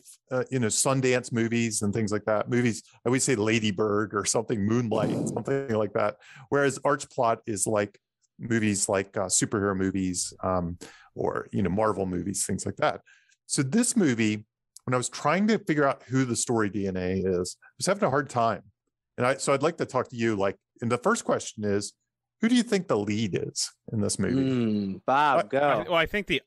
you know, Sundance movies and things like that. Movies, I always say Lady Bird or something, Moonlight, something like that. Whereas arch plot is like movies like superhero movies or, you know, Marvel movies, things like that. So this movie, when I was trying to figure out who the story DNA is, I was having a hard time. And so I'd like to talk to you, like, and the first question is, who do you think the lead is in this movie? Bob, go. I think the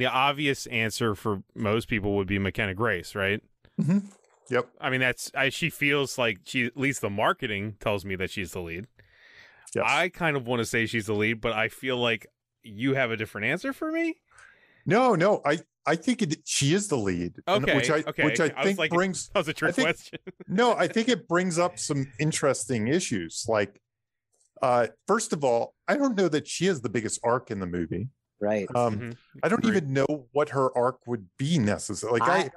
obvious answer for most people would be McKenna Grace, right? Mm-hmm. Yep. I mean, she feels like at least the marketing tells me that she's the lead. Yes. I kind of want to say she's the lead, but I feel like you have a different answer for me. No, I think she is the lead. Okay, which I think like, brings. That was a trick question. No, I think it brings up some interesting issues. Like, first of all, I don't know that she is the biggest arc in the movie. Right. I don't even know what her arc would be necessarily. Like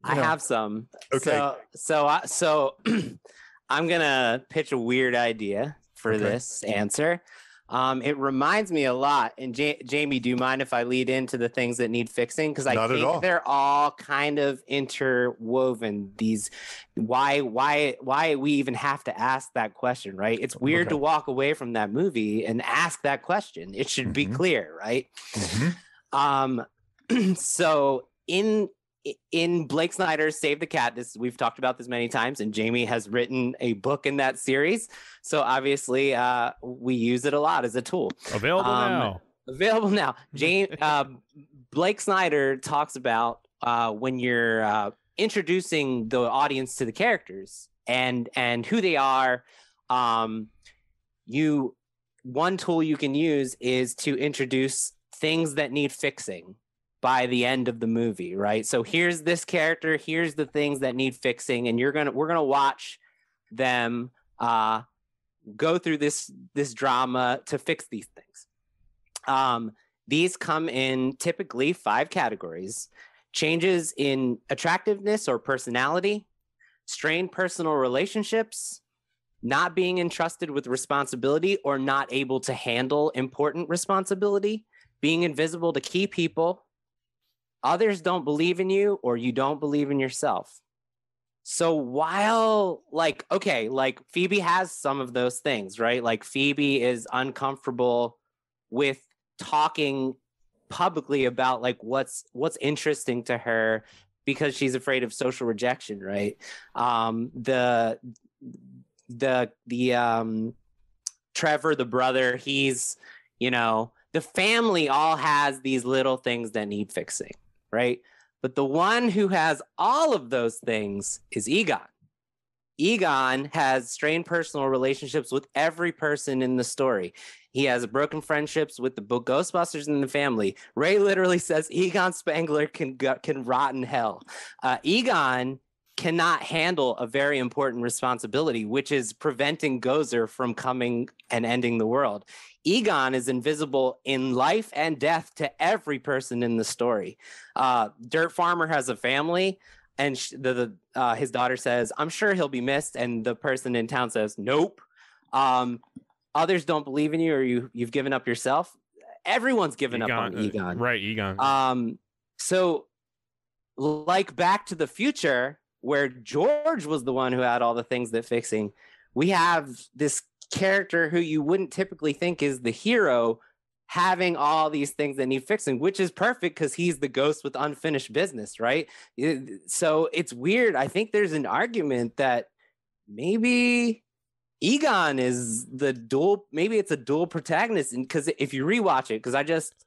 I have some. Okay. So I'm gonna pitch a weird idea for this answer. It reminds me a lot, and Jamie, do you mind if I lead into the things that need fixing? Because I think they're all kind of interwoven. These, why we even have to ask that question, right? It's weird to walk away from that movie and ask that question. It should be clear, right? So in Blake Snyder's Save the Cat, we've talked about this many times, and Jamie has written a book in that series. So obviously, we use it a lot as a tool. Available now. Blake Snyder talks about when you're introducing the audience to the characters and who they are. One tool you can use is to introduce things that need fixing by the end of the movie, right? So here's this character, here's the things that need fixing, and we're gonna watch them go through this drama to fix these things. These come in typically 5 categories: changes in attractiveness or personality, strained personal relationships, not being entrusted with responsibility or not able to handle important responsibility, being invisible to key people, others don't believe in you, or you don't believe in yourself. So while like Phoebe has some of those things, right? Like Phoebe is uncomfortable with talking publicly about like what's interesting to her because she's afraid of social rejection, right? The Trevor, the brother, he's, you know, the family all has these little things that need fixing, right? But the one who has all of those things is Egon. Egon has strained personal relationships with every person in the story. He has broken friendships with the Ghostbusters in the family. Ray literally says Egon Spangler can rot in hell. Egon cannot handle a very important responsibility, which is preventing Gozer from coming and ending the world. Egon is invisible in life and death to every person in the story. Dirt Farmer has a family, and his daughter says, "I'm sure he'll be missed," and the person in town says, "Nope." Others don't believe in you, or you've given up yourself. Everyone's given up on Egon. Right, Egon. So like Back to the Future, where George was the one who had all the things that fixing, we have this character who you wouldn't typically think is the hero having all these things that need fixing, which is perfect because he's the ghost with unfinished business, right? So it's weird. I think there's an argument that maybe Egon is maybe it's a dual protagonist. And because if you rewatch it, because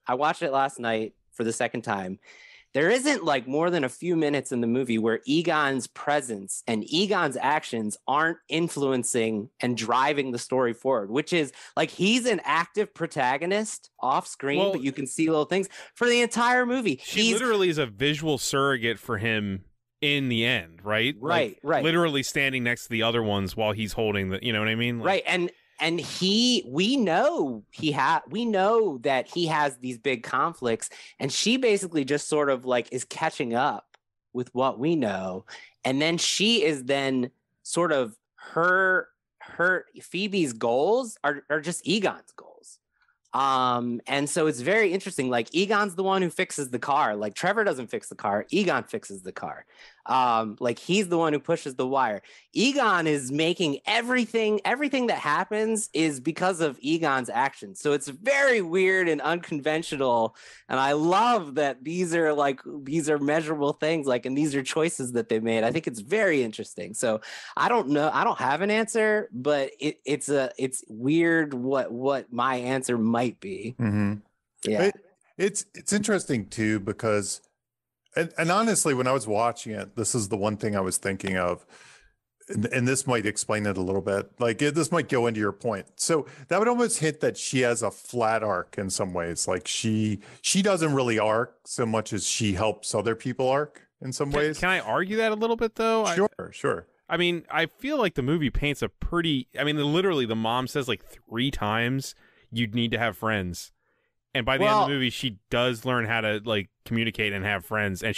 I watched it last night for the second time, there isn't like more than a few minutes in the movie where Egon's presence and Egon's actions aren't influencing and driving the story forward, which is like he's an active protagonist off screen, but you can see little things for the entire movie. She literally is a visual surrogate for him in the end, right? Right. Literally standing next to the other ones while he's holding the, you know what I mean? Right. And we know that he has these big conflicts, and she basically just sort of like is catching up with what we know. And then she is then sort of her Phoebe's goals are just Egon's goals. And so it's very interesting. Like Egon's the one who fixes the car. Like Trevor doesn't fix the car. Egon fixes the car. Like he's the one who pushes the wire. Egon is making everything that happens is because of Egon's actions. So it's very weird and unconventional. And I love that these are measurable things, like, and these are choices that they made. I think it's very interesting. So I don't know. I don't have an answer, but it's weird what my answer might be. Mm-hmm. Yeah. It's interesting too, because and honestly, when I was watching it, this is the one thing I was thinking of, and this might explain it a little bit. Like this might go into your point. So that would almost hint that she has a flat arc in some ways. Like she doesn't really arc so much as she helps other people arc in some ways. Can I argue that a little bit though? Sure. I mean, I feel like the movie paints literally the mom says like 3 times you'd need to have friends. And by the end of the movie, she does learn how to like communicate and have friends, and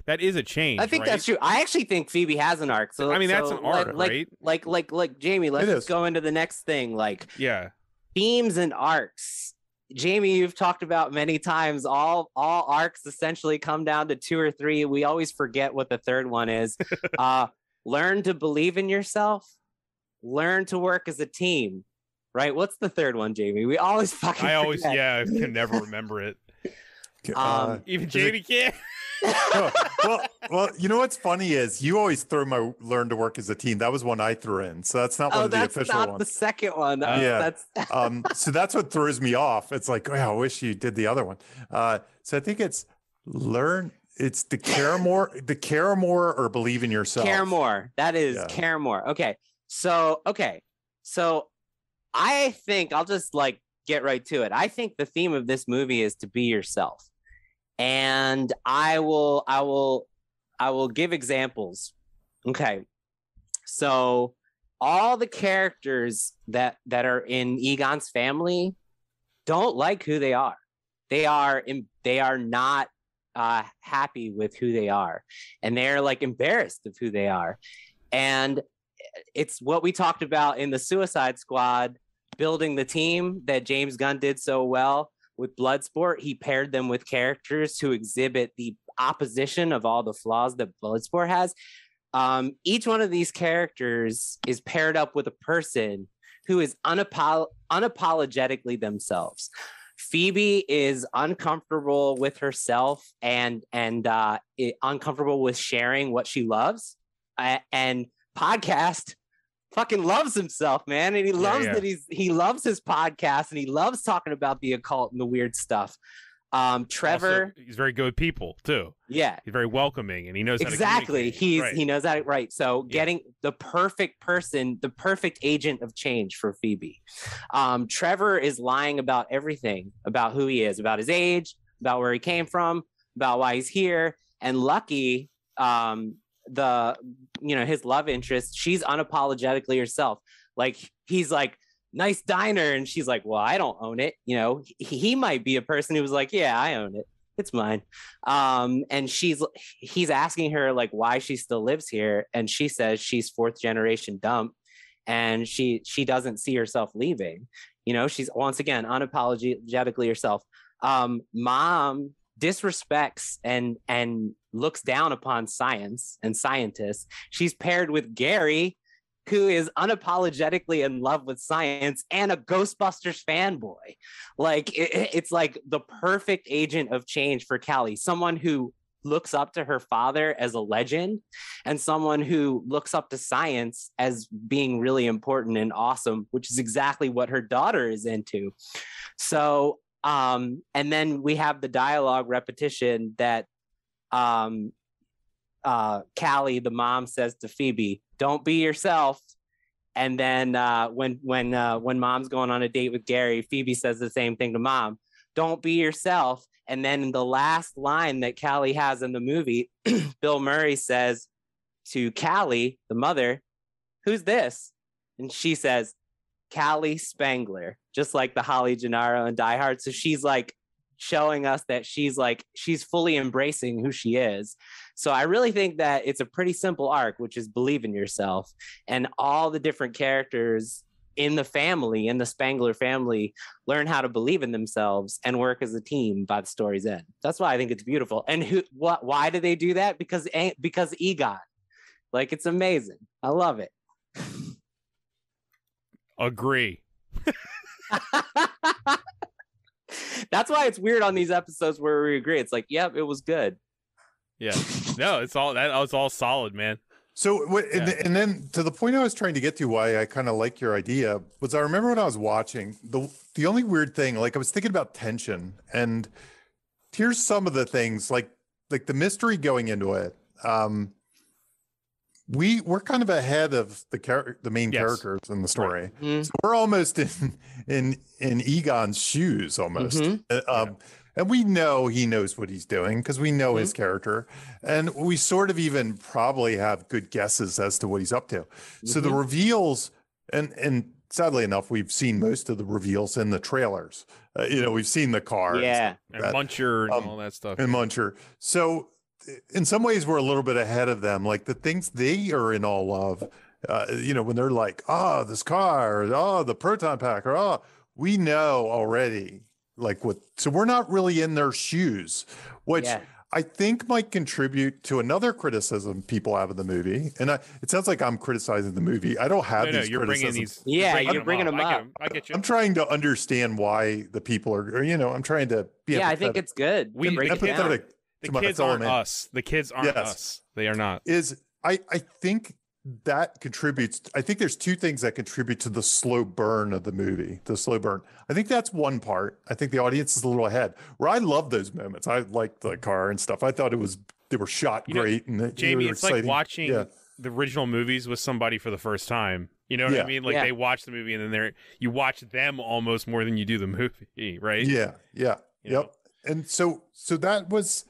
that is a change. I think that's true. I actually think Phoebe has an arc. So I mean, that's an arc, right? Like Jamie, let's just go into the next thing. Like, yeah, themes and arcs. Jamie, you've talked about many times. All arcs essentially come down to 2 or 3. We always forget what the third one is. Learn to believe in yourself. Learn to work as a team. Right? What's the third one, Jamie? We always fucking forget. I can never remember it. Even Jamie can't. well, you know what's funny is you always throw my learn to work as a team. That was one I threw in. So that's not one of the official ones. That's not the second one. Yeah. So that's what throws me off. It's like, oh, I wish you did the other one. So I think it's it's the care more or believe in yourself. Care more. That is care more. Okay. So I think I'll just like get right to it. I think the theme of this movie is to be yourself. And I will give examples. Okay. So all the characters that are in Egon's family don't like who they are. They are not happy with who they are, and they're like embarrassed of who they are. And it's what we talked about in the Suicide Squad, building the team that James Gunn did so well with Bloodsport. He paired them with characters who exhibit the opposition of all the flaws that Bloodsport has. Each one of these characters is paired up with a person who is unapologetically themselves. Phoebe is uncomfortable with herself and uncomfortable with sharing what she loves. And Podcast fucking loves himself, man, and he loves that he loves his podcast, and he loves talking about the occult and the weird stuff. Trevor, also, he's very good with people too. Yeah, he's very welcoming, and he knows exactly. How to he knows that right. So getting the perfect person, the perfect agent of change for Phoebe. Trevor is lying about everything, about who he is, about his age, about where he came from, about why he's here. And Lucky, his love interest, she's unapologetically herself. Like, he's like, nice diner, and she's like, well, I don't own it. He might be a person who was like, yeah, I own it, it's mine. And he's asking her like why she still lives here, and she says she's fourth generation dump, and she doesn't see herself leaving. She's once again unapologetically herself. Mom disrespects and looks down upon science and scientists. She's paired with Gary, who is unapologetically in love with science and a Ghostbusters fanboy. Like, it's like the perfect agent of change for Callie, someone who looks up to her father as a legend, and someone who looks up to science as being really important and awesome, which is exactly what her daughter is into. So, and then we have the dialogue repetition that Callie, the mom, says to Phoebe, don't be yourself. And then when mom's going on a date with Gary, Phoebe says the same thing to mom, don't be yourself. And then the last line that Callie has in the movie, Bill Murray says to Callie, the mother, who's this? And she says, Callie Spangler, just like the Holly Gennaro and Die Hard. So she's like showing us that she's fully embracing who she is. So I really think that it's a pretty simple arc, which is believe in yourself. And all the different characters in the family, in the Spangler family, learn how to believe in themselves and work as a team by the story's end. That's why I think it's beautiful. And why do they do that? Because Egon. Like, it's amazing. I love it. Agree. That's why it's weird on these episodes where we agree. It's like, yep, it was good. Yeah. No, that was all solid, man. So, and then to the point I was trying to get to, why I kind of like your idea, was I remember when I was watching, the only weird thing, like I was thinking about tension, and here's some of the things, like the mystery going into it. We're kind of ahead of the main characters in the story. Right. Mm-hmm. So we're almost in Egon's shoes almost. Mm-hmm. And we know he knows what he's doing because we know his character, and we sort of even probably have good guesses as to what he's up to. So the reveals, and sadly enough, we've seen most of the reveals in the trailers. We've seen the car, and Muncher and all that stuff, and Muncher. So in some ways, we're a little bit ahead of them. Like the things they are in all of, when they're like, this car, or the proton pack, or we know already. So we're not really in their shoes, which I think might contribute to another criticism people have of the movie. And it sounds like I'm criticizing the movie. I don't have these criticisms. You're bringing them up. I get you. I'm trying to understand why the people are, I'm trying to be empathetic. I think it's good. Empathetic. The kids aren't us. The kids aren't us. They are not. I think that contributes. I think there's two things that contribute to the slow burn of the movie. The slow burn. I think that's one part. I think the audience is a little ahead. Where I love those moments. I like the car and stuff. I thought they were shot great. And Jamie, it's like watching the original movies with somebody for the first time. You know what I mean? Like they watch the movie and then you watch them almost more than you do the movie, right? Yeah. Yep. And so that was.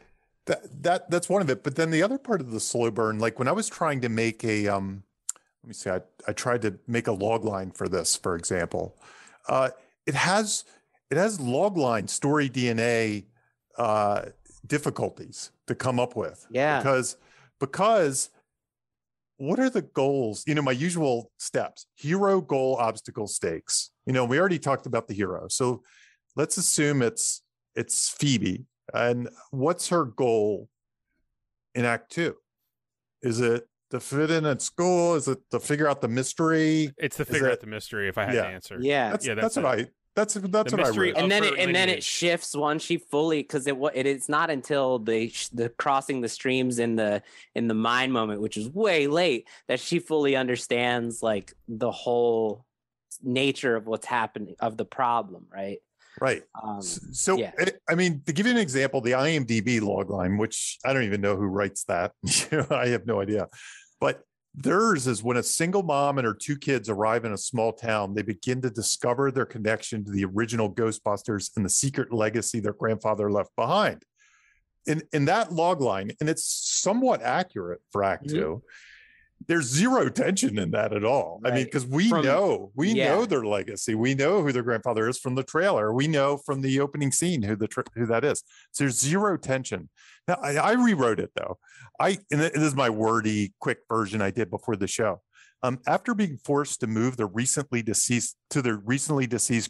That's one of it. But then the other part of the slow burn, like when I was trying to make let me see, I tried to make a log line for this, for example. It has log line story DNA difficulties to come up with. Yeah. Because what are the goals? My usual steps: hero, goal, obstacle, stakes. We already talked about the hero. So let's assume it's Phoebe. And what's her goal in Act 2? Is it to fit in at school? Is it to figure out the mystery? It's to figure out the mystery. If I had to answer, that's what I wrote. And then it shifts once she fully, because it's not until the crossing the streams in the mind moment, which is way late, that she fully understands like the whole nature of what's happening, of the problem, right? Right. I mean, to give you an example, the IMDb logline, which I don't even know who writes that. I have no idea. But theirs is when a single mom and her two kids arrive in a small town, they begin to discover their connection to the original Ghostbusters and the secret legacy their grandfather left behind. in that log line, and it's somewhat accurate for Act Two. There's zero tension in that at all. Right. I mean, because we know their legacy. We know who their grandfather is from the trailer. We know from the opening scene who that is. So there's zero tension. Now I rewrote it though. And this is my wordy, quick version I did before the show. After being forced to move their recently deceased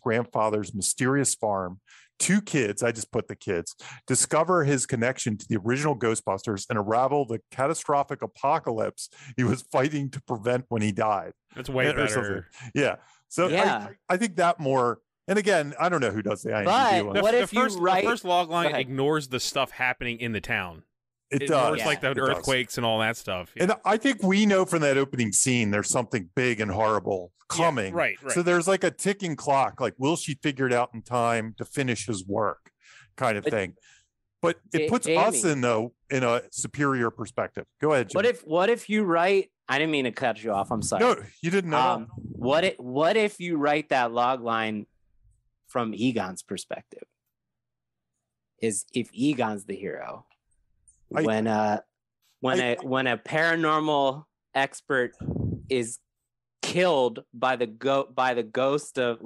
grandfather's mysterious farm, two kids, I just put the kids, discover his connection to the original Ghostbusters and unravel the catastrophic apocalypse he was fighting to prevent when he died. That's way better. Yeah. So I think that more, and again, I don't know who does the IMDb one. What if the first log line ignores the stuff happening in the town. It does. Like the earthquakes and all that stuff. Yeah. And I think we know from that opening scene, there's something big and horrible coming. Yeah, right. So there's like a ticking clock. Like, will she figure it out in time to finish his work kind of thing? But it puts us in a superior perspective. Go ahead, Jim. What if you write, I didn't mean to cut you off. I'm sorry. No, you didn't know. What if you write that log line from Egon's perspective? Is if Egon's the hero. When a paranormal expert is killed by the ghost of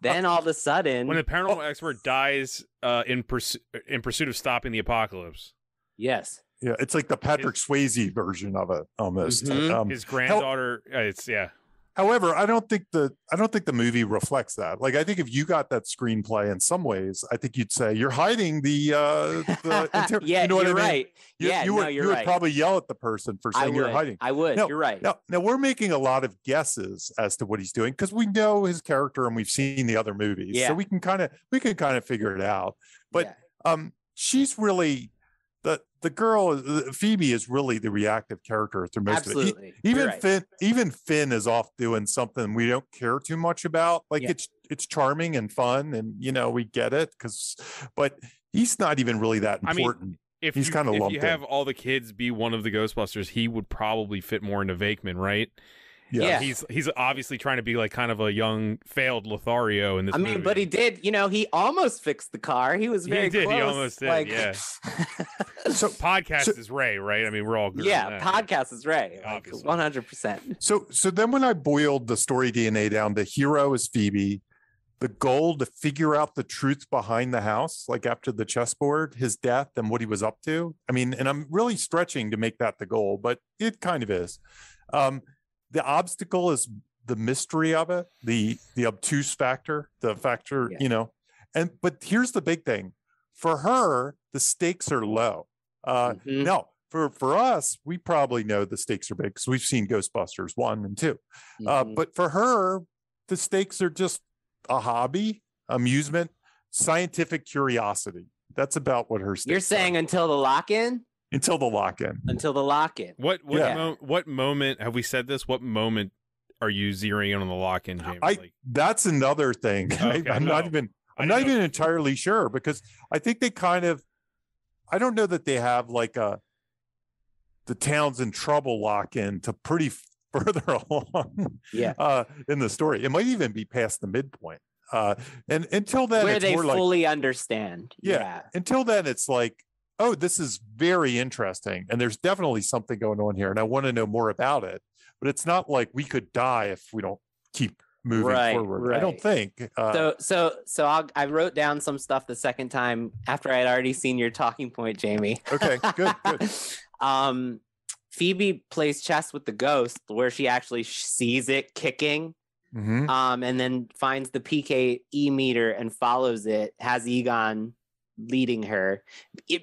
then all of a sudden when a paranormal expert dies in pursuit of stopping the apocalypse. Yes. Yeah, it's like the Patrick Swayze version of it almost. His granddaughter. However, I don't think the movie reflects that. Like, I think if you got that screenplay in some ways, I think you'd say you're hiding the you know what I mean? Right. You would probably yell at the person for saying you're hiding. I would. No, you're right. Now we're making a lot of guesses as to what he's doing because we know his character and we've seen the other movies, so we can kind of figure it out. But she's really the girl, Phoebe, is really the reactive character through most of it. Even Finn is off doing something we don't care too much about. Like it's charming and fun, and we get it but he's not even really that important. I mean, if you have all the kids be one of the Ghostbusters, he would probably fit more into Vakeman, right? Yeah. He's obviously trying to be like kind of a young failed Lothario in this movie. But he did, he almost fixed the car. He was very close. He almost did, yeah. So podcast is Ray, right? I mean, we're all good. Yeah, podcast is Ray. Obviously. 100%. So then when I boiled the story DNA down, the hero is Phoebe. The goal to figure out the truth behind the house, like after the chessboard, his death and what he was up to. I mean, and I'm really stretching to make that the goal, but it kind of is. The obstacle is the mystery of it, the obtuse factor, but here's the big thing. For her, the stakes are low. No, for us, we probably know the stakes are big because we've seen Ghostbusters 1 and 2. But for her, the stakes are just a hobby, amusement, scientific curiosity. That's about what her stakes You're saying are. Until the lock-in? Until the lock-in. What moment have we said this? What moment are you zeroing in on the lock-in, James? That's another thing. Okay, I'm not even entirely sure because I think they kind of, I don't know that they have like the town's in trouble lock-in to pretty further along in the story. It might even be past the midpoint. And until then, where it's they more fully understand. Yeah. Until then, it's like, oh, this is very interesting. And there's definitely something going on here. And I want to know more about it. But it's not like we could die if we don't keep moving forward. Right. I don't think. I wrote down some stuff the second time after I had already seen your talking point, Jamie. Okay, good. Phoebe plays chess with the ghost where she actually sees it kicking. And then finds the PKE meter and follows it, has Egon leading her.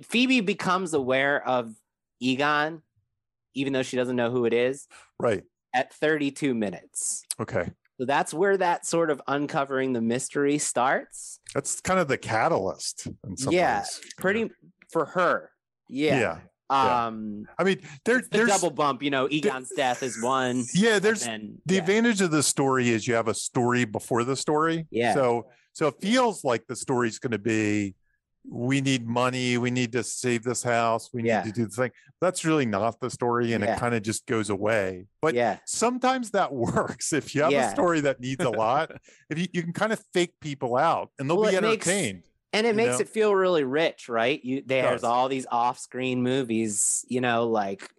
Phoebe becomes aware of Egon, even though she doesn't know who it is. Right. At 32 minutes. Okay. So that's where that sort of uncovering the mystery starts. That's kind of the catalyst. In some ways. Pretty for her. Yeah. I mean, there's the double bump, Egon's death is one. Yeah, the advantage of the story is you have a story before the story. Yeah. So it feels like the story's going to be, we need money, we need to save this house, we need to do the thing. That's really not the story, and it kind of just goes away. But sometimes that works if you have a story that needs a lot. If you can kind of fake people out, and they'll be entertained. And it makes know? it feel really rich, right? There's does. all these off-screen movies, like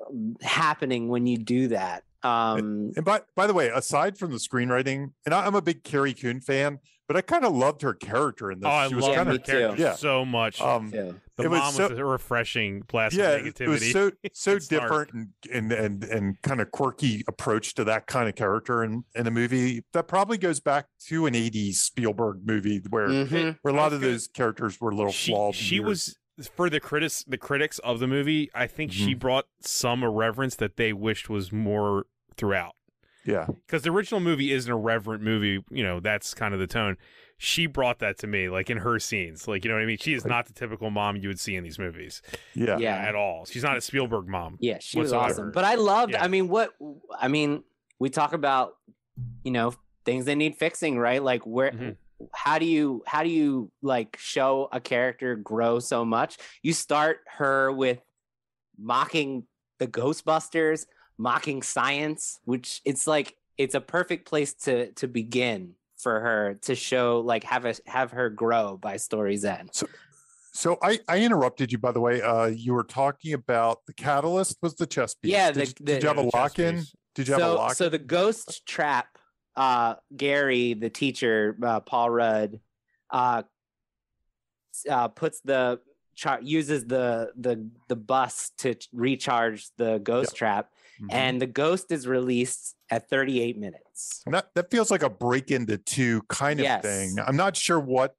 happening when you do that. And by the way, aside from the screenwriting, and I'm a big Carrie Coon fan, but I kind of loved her character in this. Oh, I love kinda- her me character too. so much. Yeah. The it was mom so- was a refreshing blast Yeah, of negativity. it was so It's dark. different and kind of quirky approach to that kind of character in a movie that probably goes back to an 80s Spielberg movie where Mhm. a lot of those characters were a little flawed. and She weird. was, for the critics of the movie, I think she brought some irreverence that they wished was more throughout. Yeah. Because the original movie is an irreverent movie, that's kind of the tone. She brought that to me, like in her scenes. Like, you know what I mean? She is not the typical mom you would see in these movies. Yeah. Yeah. At all. She's not a Spielberg mom. Yeah, she was whatsoever. awesome. But I loved, Yeah. We talk about, things that need fixing, right? Like how do you like show a character grow so much? You start her with mocking the Ghostbusters, mocking science, which it's a perfect place to begin for her to show, like, have her grow by story's end. So I interrupted you, by the way. You were talking about the catalyst was the chess piece. Yeah, Did the you have a chess lock in? piece. Did you have a lock? So the ghost trap, Gary, the teacher, Paul Rudd, puts uses the bus to recharge the ghost trap, and the ghost is released at 38 minutes. And that feels like a break into two kind of thing. I'm not sure what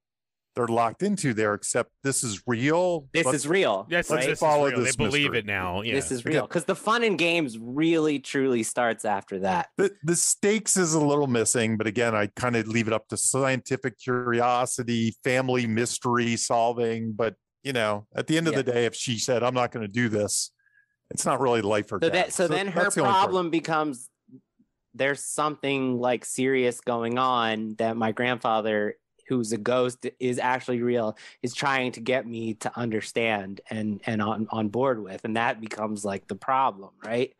they're locked into there, except this is real. This is real. Yes, right? this follow is real. this They believe mystery. it now. Yeah. This is real because the fun and games really truly starts after that. The stakes is a little missing, but again, I kind of leave it up to scientific curiosity, family mystery solving. But at the end of the day, if she said, "I'm not going to do this," it's not really life or death. So then her that's the only part. problem becomes there's something like serious going on that my grandfather, who's a ghost, is actually real, is trying to get me to understand and on board with, and that becomes like the problem, right?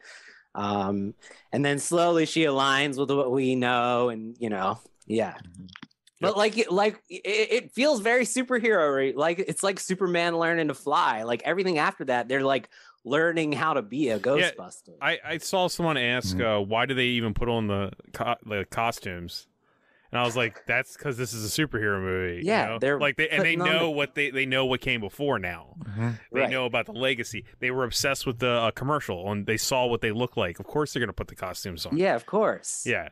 And then slowly she aligns with what we know, and yeah. But it feels very superhero, right? Like it's like Superman learning to fly. Like everything after that, they're like learning how to be a Ghostbuster. I saw someone ask, why do they even put on the costumes? And I was like, that's because this is a superhero movie. Yeah, they're like they know what they know what came before now. They know about the legacy. They were obsessed with the commercial, and they saw what they look like. Of course, they're gonna put the costumes on. Yeah, of course. Yeah.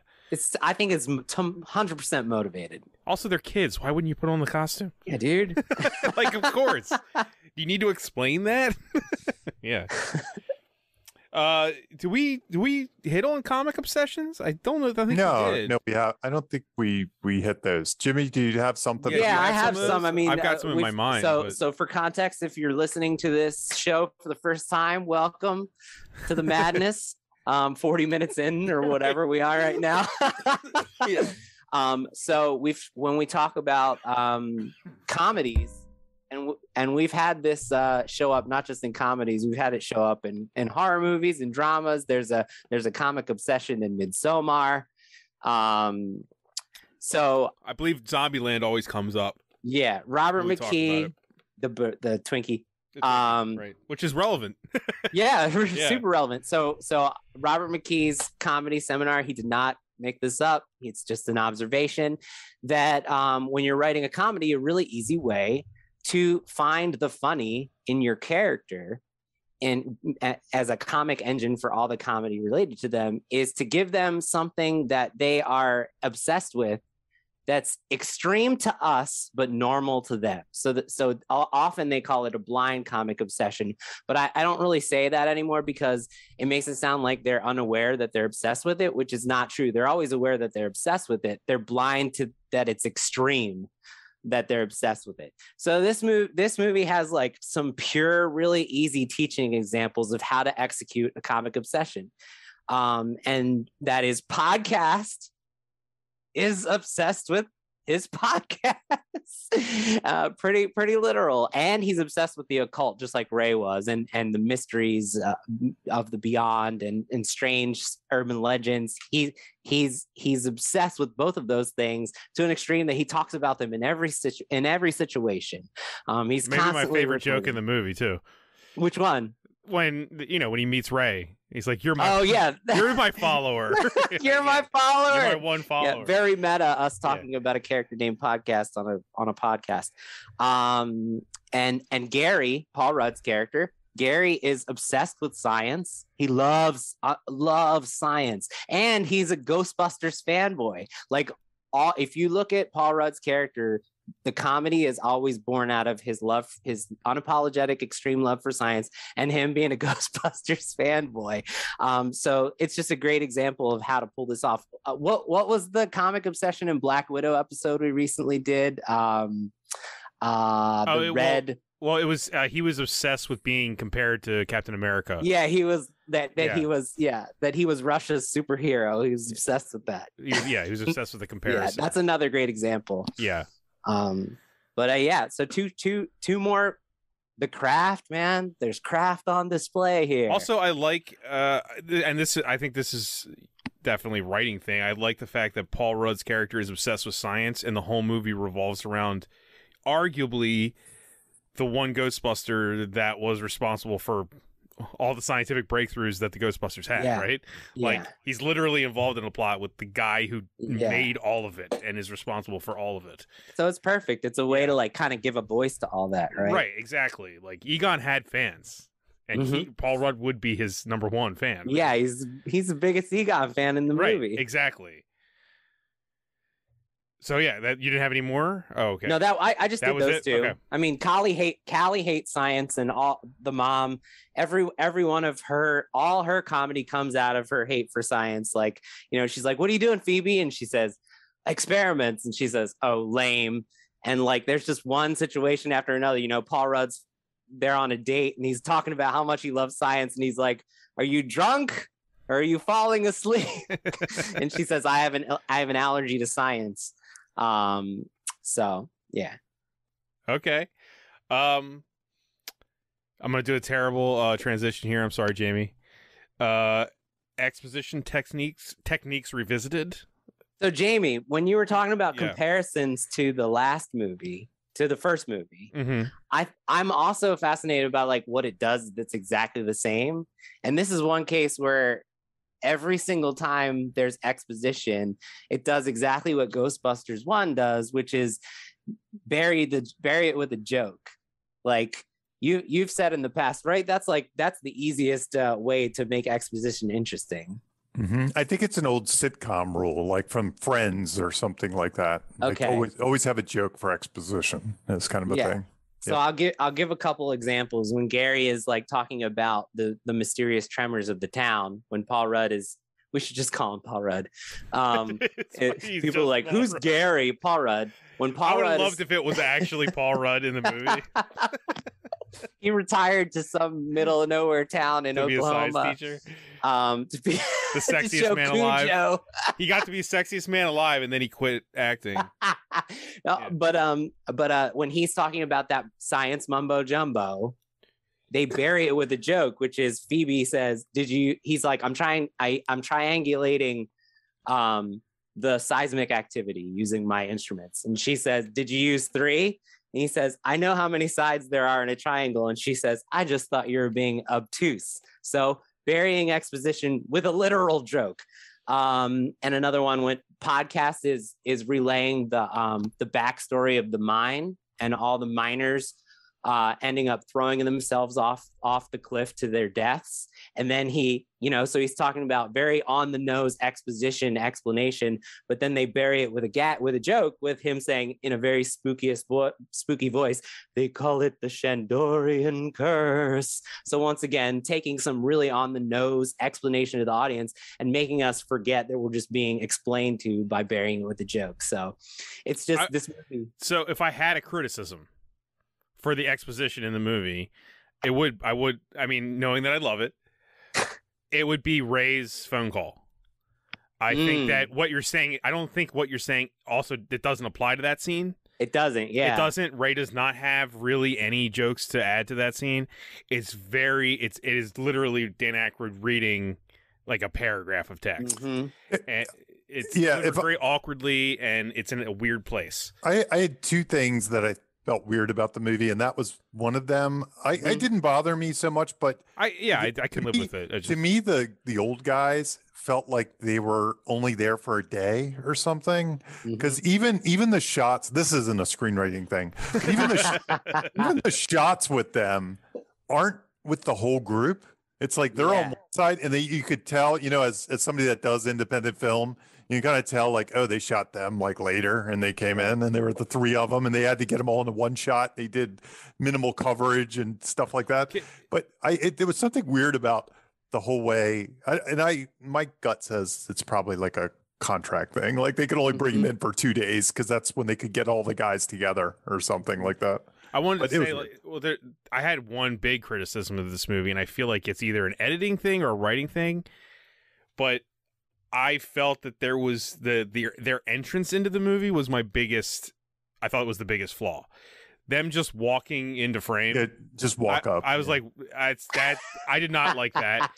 I think it's 100% motivated. Also, they're kids. Why wouldn't you put on the costume? Yeah, dude. Like, of course. You need to explain that? Yeah. Do we hit on comic obsessions? I don't know. I think we did. No, we have. I don't think we hit those. Jimmy, do you have something? Yeah, I have some. I mean, I've got some in my mind. So for context, if you're listening to this show for the first time, welcome to the madness. 40 minutes in or whatever we are right now. So when we talk about comedies, and we've had this show up not just in comedies, we've had it show up in horror movies and dramas. There's a comic obsession in Midsommar. So I believe Zombieland always comes up. Yeah, Robert when we talk McKee, about the Twinkie. Right, which is relevant. Yeah, super relevant. So Robert McKee's comedy seminar, he did not make this up. It's just an observation that when you're writing a comedy, a really easy way to find the funny in your character and as a comic engine for all the comedy related to them is to give them something that they are obsessed with that's extreme to us, but normal to them. So often they call it a blind comic obsession, but I don't really say that anymore because it makes it sound like they're unaware that they're obsessed with it, which is not true. They're always aware that they're obsessed with it. They're blind to that it's extreme, that they're obsessed with it. So this movie has like some pure, really easy teaching examples of how to execute a comic obsession. And that is Podcast is obsessed with his podcast. Pretty literal, and he's obsessed with the occult, just like Ray was, and the mysteries of the beyond and strange urban legends. He's obsessed with both of those things to an extreme that he talks about them in every situation. He's maybe my favorite joke in the movie too. Which one? When he meets Ray, he's like, "You're my you're my follower. You're my follower. You're my one follower." Yeah, very meta. Us talking about a character named podcast on a podcast. And Gary, Paul Rudd's character, Gary is obsessed with science. He loves science, and he's a Ghostbusters fanboy. Like, if you look at Paul Rudd's character, the comedy is always born out of his unapologetic, extreme love for science, and him being a Ghostbusters fanboy. So it's just a great example of how to pull this off. What was the comic obsession in Black Widow episode we recently did? Well, it was he was obsessed with being compared to Captain America. Yeah, he was he was Russia's superhero. He was obsessed with that. He was obsessed with the comparison. Yeah, that's another great example. Yeah. So two more. The craft, man. There's craft on display here. Also, I like and I think this is definitely a writing thing. I like the fact that Paul Rudd's character is obsessed with science, and the whole movie revolves around arguably the one Ghostbuster that was responsible for all the scientific breakthroughs that the Ghostbusters had, right? Like, he's literally involved in a plot with the guy who made all of it and is responsible for all of it. So it's perfect. It's a way to like kind of give a voice to all that, right? Right, exactly. Like, Egon had fans, and Paul Rudd would be his number one fan. Right? Yeah, he's the biggest Egon fan in the movie. Exactly. So yeah, that you didn't have any more? Oh, okay. No, I just did those two. Okay. I mean, Callie hates science, and all the mom. Every one of all her comedy comes out of her hate for science. Like, she's like, "What are you doing, Phoebe?" And she says, "Experiments." And she says, "Oh, lame." And like, there's just one situation after another. Paul Rudd's they're on a date, and he's talking about how much he loves science, and he's like, "Are you drunk? Or are you falling asleep?" And she says, I have an allergy to science. So yeah. Okay. I'm gonna do a terrible transition here. I'm sorry, Jamie. Exposition techniques revisited. So Jamie, when you were talking about comparisons to the first movie, I'm also fascinated about like what it does that's exactly the same. And this is one case where every single time there's exposition, it does exactly what Ghostbusters 1 does, which is bury it with a joke. Like you've said in the past, right? That's the easiest way to make exposition interesting. I think it's an old sitcom rule, like from Friends or something like that. Okay. Like always have a joke for exposition. That's kind of a thing. So I'll give a couple examples. When Gary is like talking about the mysterious tremors of the town, when Paul Rudd we should just call him Paul Rudd. People are like, who's Gary? Paul Rudd. When Paul I would Rudd have loved if it was actually Paul Rudd in the movie. He retired to some middle of nowhere town in Oklahoma. Be a science teacher. To be the sexiest man alive. He got to be sexiest man alive, and then he quit acting. But when he's talking about that science mumbo jumbo, they bury it with a joke, which is Phoebe says, he's like, I'm triangulating the seismic activity using my instruments. And she says, did you use 3? And he says, I know how many sides there are in a triangle. And she says, I just thought you were being obtuse. So burying exposition with a literal joke. And another one when podcast is relaying the backstory of the mine and all the miners ending up throwing themselves off the cliff to their deaths. And then so he's talking about very on the nose explanation, but then they bury it with a joke with him saying in a very spooky voice, they call it the Shandorian curse. So once again, taking some really on the nose explanation to the audience and making us forget that we're just being explained to by burying it with a joke. So it's just this movie. So if I had a criticism for the exposition in the movie, knowing that I love it, it would be Ray's phone call. I think that what you're saying, I don't think what you're saying also, it doesn't apply to that scene. It doesn't, yeah. It doesn't. Ray does not have really any jokes to add to that scene. It is literally Dan Aykroyd reading like a paragraph of text. And it's very awkwardly, and it's in a weird place. I had two things that I felt weird about the movie, and that was one of them. It didn't bother me so much, but I can live with it. To me, the old guys felt like they were only there for a day or something, because even the shots, this isn't a screenwriting thing, even the shots with them aren't with the whole group. It's like they're on one side, and you could tell, as somebody that does independent film, you kind of tell like, oh, they shot them like later, and they came in, and there were the three of them, and they had to get them all into one shot. They did minimal coverage and stuff like that. But there was something weird about the whole way. My gut says it's probably like a contract thing. Like they could only bring them in for 2 days because that's when they could get all the guys together or something like that. I wanted to say, I had one big criticism of this movie, and I feel like it's either an editing thing or a writing thing, but I felt that there was their entrance into the movie was I thought it was the biggest flaw. Them just walking into frame. Yeah, just walk up. I was like, I did not like that.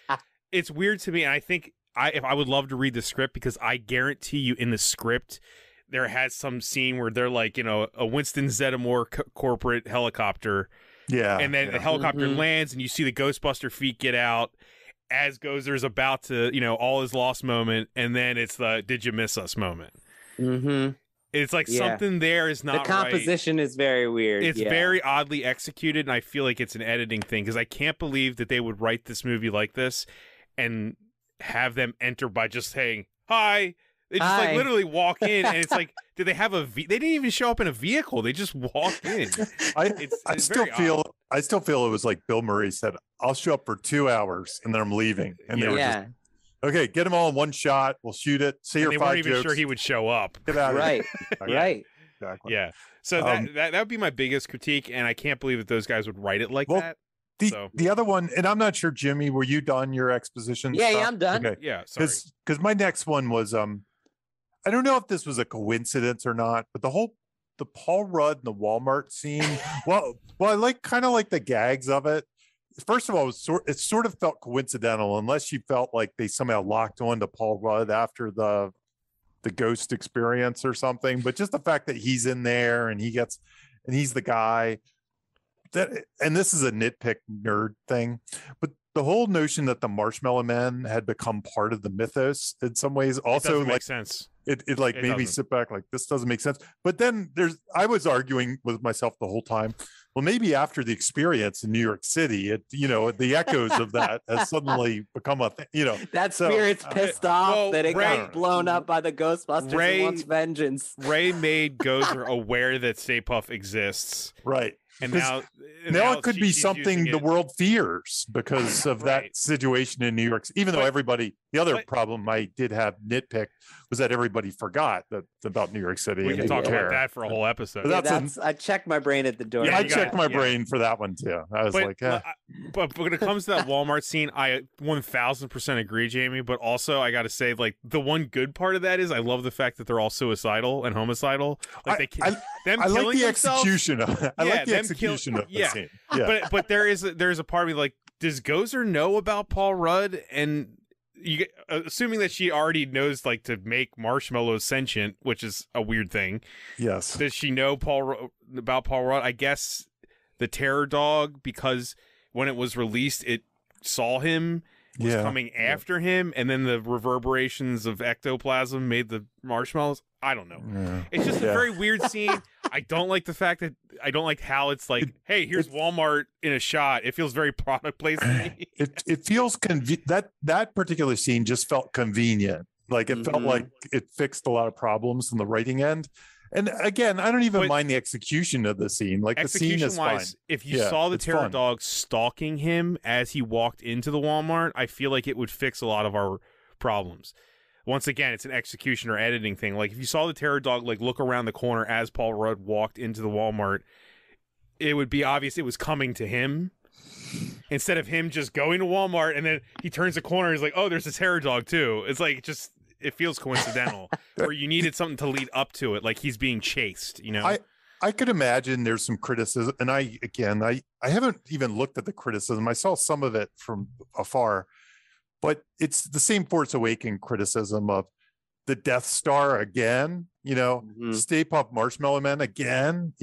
It's weird to me, and I think I would love to read the script, because I guarantee you in the script there has some scene where they're like, a Winston Zeddemore corporate helicopter. Yeah. And then the helicopter lands, and you see the Ghostbuster feet get out as Gozer's about to, all is lost moment. And then it's the did you miss us moment. It's like something there is not right. The composition is very weird. It's very oddly executed, and I feel like it's an editing thing, because I can't believe that they would write this movie like this and have them enter by just saying, hi. They just like literally walk in, and it's like, do they have they didn't even show up in a vehicle. They just walked in. I still feel it was like Bill Murray said, I'll show up for 2 hours and then I'm leaving. And they were just, okay, get them all in one shot. We'll shoot it. Say your 5 jokes. They weren't even sure he would show up. Get out of here. Right. Exactly. Yeah. So that would be my biggest critique, and I can't believe that those guys would write it like that. The other one, and I'm not sure, Jimmy, were you done your exposition? Yeah, I'm done. Okay. Yeah, sorry. Because my next one was I don't know if this was a coincidence or not, but the Paul Rudd and the Walmart scene. well, I kind of like the gags of it. First of all, it sort of felt coincidental, unless you felt like they somehow locked on to Paul Rudd after the ghost experience or something. But just the fact that he's in there and he's the guy and this is a nitpick nerd thing, but the whole notion that the Marshmallow Men had become part of the mythos in some ways also makes sense. It made me sit back like, this doesn't make sense. But then I was arguing with myself the whole time, well, maybe after the experience in New York City, the echoes of that has suddenly become a thing, That spirit's pissed off that it got blown up by the Ghostbusters and wants vengeance. Ray made Gozer aware that Stay Puft exists. Right. And now it could be something the world fears because of that situation in New York. Even though the other problem I did have nitpick was that everybody forgot about New York City. We can talk about that for a whole episode. I checked my brain at the door. Yeah, I checked my brain for that one too. I was but when it comes to that Walmart scene, I 1000% agree, Jamie. But also, I got to say, like, the one good part of that is I love the fact that they're all suicidal and homicidal. Like I like the execution of it. I like the execution of the scene. Yeah. But there's a part of me like, does Gozer know about Paul Rudd? And assuming that she already knows, like, to make marshmallows sentient, which is a weird thing. Yes. Does she know about Paul Rudd? I guess the terror dog, because when it was released, it saw him, was coming after him, and then the reverberations of ectoplasm made the marshmallows. I don't know. Yeah. It's just a very weird scene. I don't like the fact that I don't like how it's like, hey, here's Walmart in a shot. It feels very product placement. It feels that particular scene just felt convenient. Like it felt like it fixed a lot of problems in the writing end. And again, I don't even mind the execution of the scene. Like the scene is fine. If you saw the terror dog stalking him as he walked into the Walmart, I feel like it would fix a lot of our problems. Once again, it's an execution or editing thing. Like if you saw the terror dog like look around the corner as Paul Rudd walked into the Walmart, it would be obvious it was coming to him instead of him just going to Walmart and then he turns the corner. He's like, oh, there's a terror dog too. It's like it feels coincidental, where you needed something to lead up to it, like he's being chased. You know, I could imagine there's some criticism, and I haven't even looked at the criticism. I saw some of it from afar, but it's the same Force Awakens criticism of the Death Star again, Stay Puft Marshmallow Man again,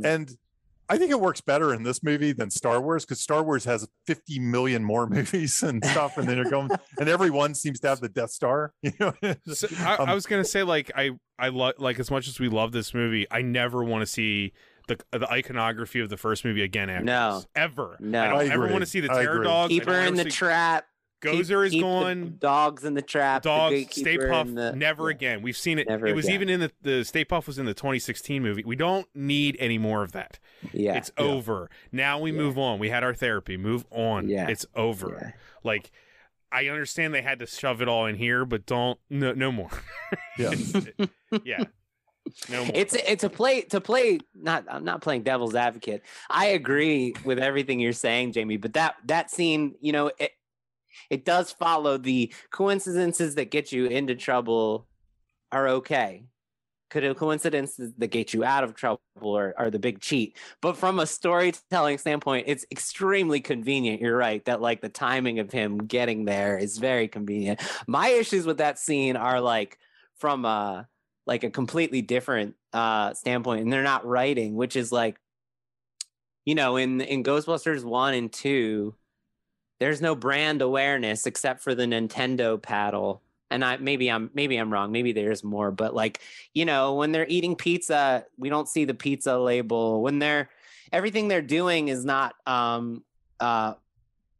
and I think it works better in this movie than Star Wars, because Star Wars has 50 million more movies and stuff, and then they're going, and everyone seems to have the Death Star. So I was gonna say, like, I like, as much as we love this movie, I never want to see the iconography of the first movie again. Ever. No, I don't ever want to see the terror dogs. Keep her in the trap. Gozer is gone. Dogs in the trap. Dogs. Stay Puft. Never again. We've seen it. It was even in the Stay Puft was in the 2016 movie. We don't need any more of that. Yeah, it's over. Now we move on. We had our therapy. Move on. Yeah, it's over. Yeah. Like, I understand they had to shove it all in here, but no more. Yeah, yeah. No more. It's a play to play. I'm not playing devil's advocate. I agree with everything you're saying, Jamie. But that scene, it does follow the coincidences that get you into trouble are okay. Coincidences that get you out of trouble are the big cheat. But from a storytelling standpoint, it's extremely convenient. You're right that, like, the timing of him getting there is very convenient. My issues with that scene are, like, from a completely different standpoint, and they're not writing, which is like, in Ghostbusters 1 and 2, there's no brand awareness except for the Nintendo paddle. And maybe I'm wrong. Maybe there's more, but, like, when they're eating pizza, we don't see the pizza label. When everything they're doing is not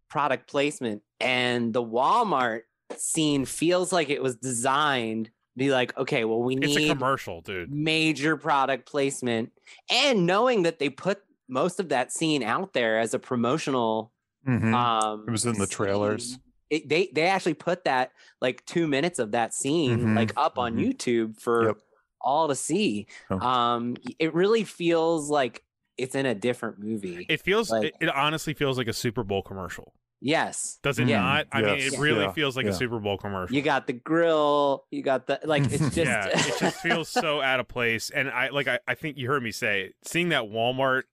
product placement. And the Walmart scene feels like it was designed to be like, okay, well, we need, it's a commercial, dude, major product placement. And knowing that they put most of that scene out there as a promotional. It was in the trailers. They actually put that, like, 2 minutes of that scene like up on YouTube for all to see. It really feels like it's in a different movie. It feels like, it honestly feels like a Super Bowl commercial. Yes. Does it not? I mean, it really feels like a Super Bowl commercial. You got the grill, you got the, like, it's just it just feels so out of place. And I think you heard me say, seeing that Walmart,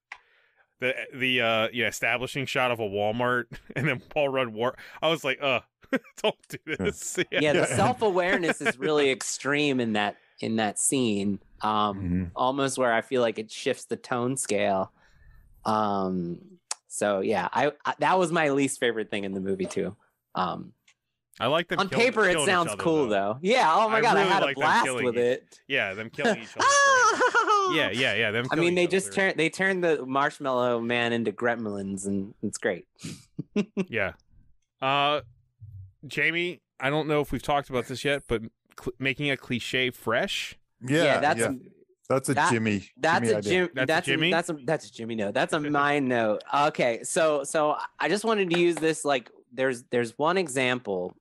the establishing shot of a Walmart, and then Paul Rudd I was like, don't do this. The self-awareness is really extreme in that scene, almost where I feel like it shifts the tone scale. So yeah, I that was my least favorite thing in the movie too. I like them on paper. It sounds cool though. Yeah. Oh my god, I had a blast with it. Yeah, them killing each other. Yeah. Them. I mean, they turned the Marshmallow Man into gremlins, and it's great. Yeah. Jamie, I don't know if we've talked about this yet, but making a cliche fresh. Yeah, that's a Jimmy. That's a Jimmy. That's Jimmy. That's a Jimmy note. That's a mine note. Okay, so I just wanted to use this. Like, there's one example.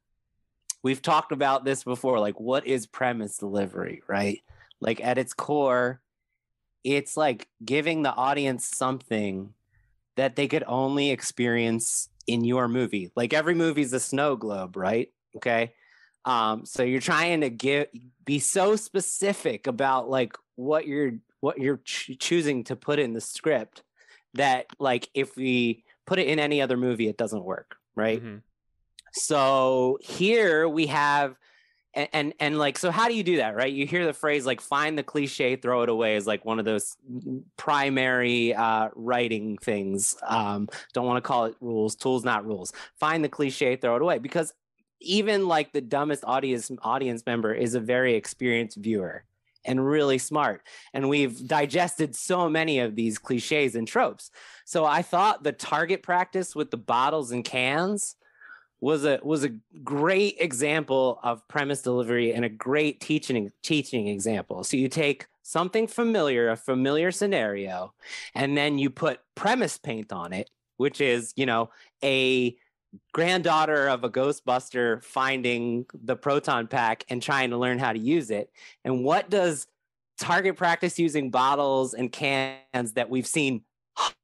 We've talked about this before. Like, what is premise delivery, right? Like, at its core, it's like giving the audience something that they could only experience in your movie. Like, every movie's a snow globe, right? Okay. So you're trying to be so specific about, like, what you're choosing to put in the script that, like, if we put it in any other movie, it doesn't work, right? So here we have, and like, so how do you do that, right? You hear the phrase, like, find the cliche, throw it away, is like one of those primary writing things. Don't want to call it rules, tools, not rules. Find the cliche, throw it away, because even, like, the dumbest audience member is a very experienced viewer and really smart. And we've digested so many of these cliches and tropes. So I thought the target practice with the bottles and cans was a great example of premise delivery and a great teaching example. So you take something familiar, a familiar scenario, and then you put premise paint on it, which is, a granddaughter of a Ghostbuster finding the proton pack and trying to learn how to use it. And what does target practice using bottles and cans that we've seen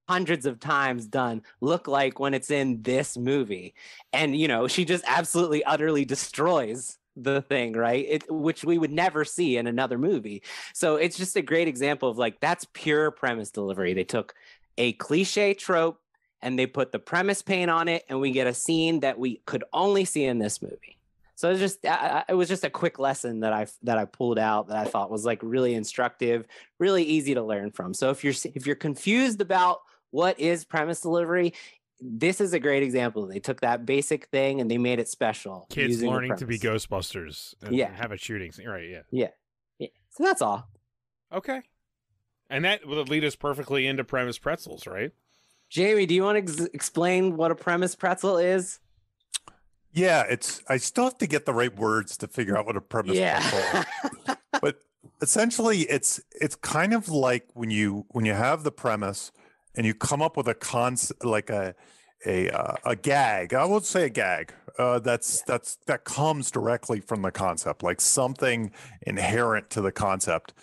hundreds of times done look like when it's in this movie? And, she just absolutely, utterly destroys the thing, right? Which we would never see in another movie. So it's just a great example of like, that's pure premise delivery. They took a cliche trope and they put the premise paint on it, and we get a scene that we could only see in this movie. So it was just a quick lesson that I pulled out that I thought was like really instructive, really easy to learn from. So if you're confused about what is premise delivery, this is a great example. They took that basic thing and they made it special. Kids learning to be Ghostbusters and have a shooting scene. Right, yeah. So that's all. Okay. And that will lead us perfectly into premise pretzels, right? Jamie, do you want to explain what a premise pretzel is? Yeah, I still have to get the right words to figure out what a premise pretzel is. But essentially it's kind of like when you have the premise and you come up with a concept, like a gag. I would say a gag that comes directly from the concept, like something inherent to the concept.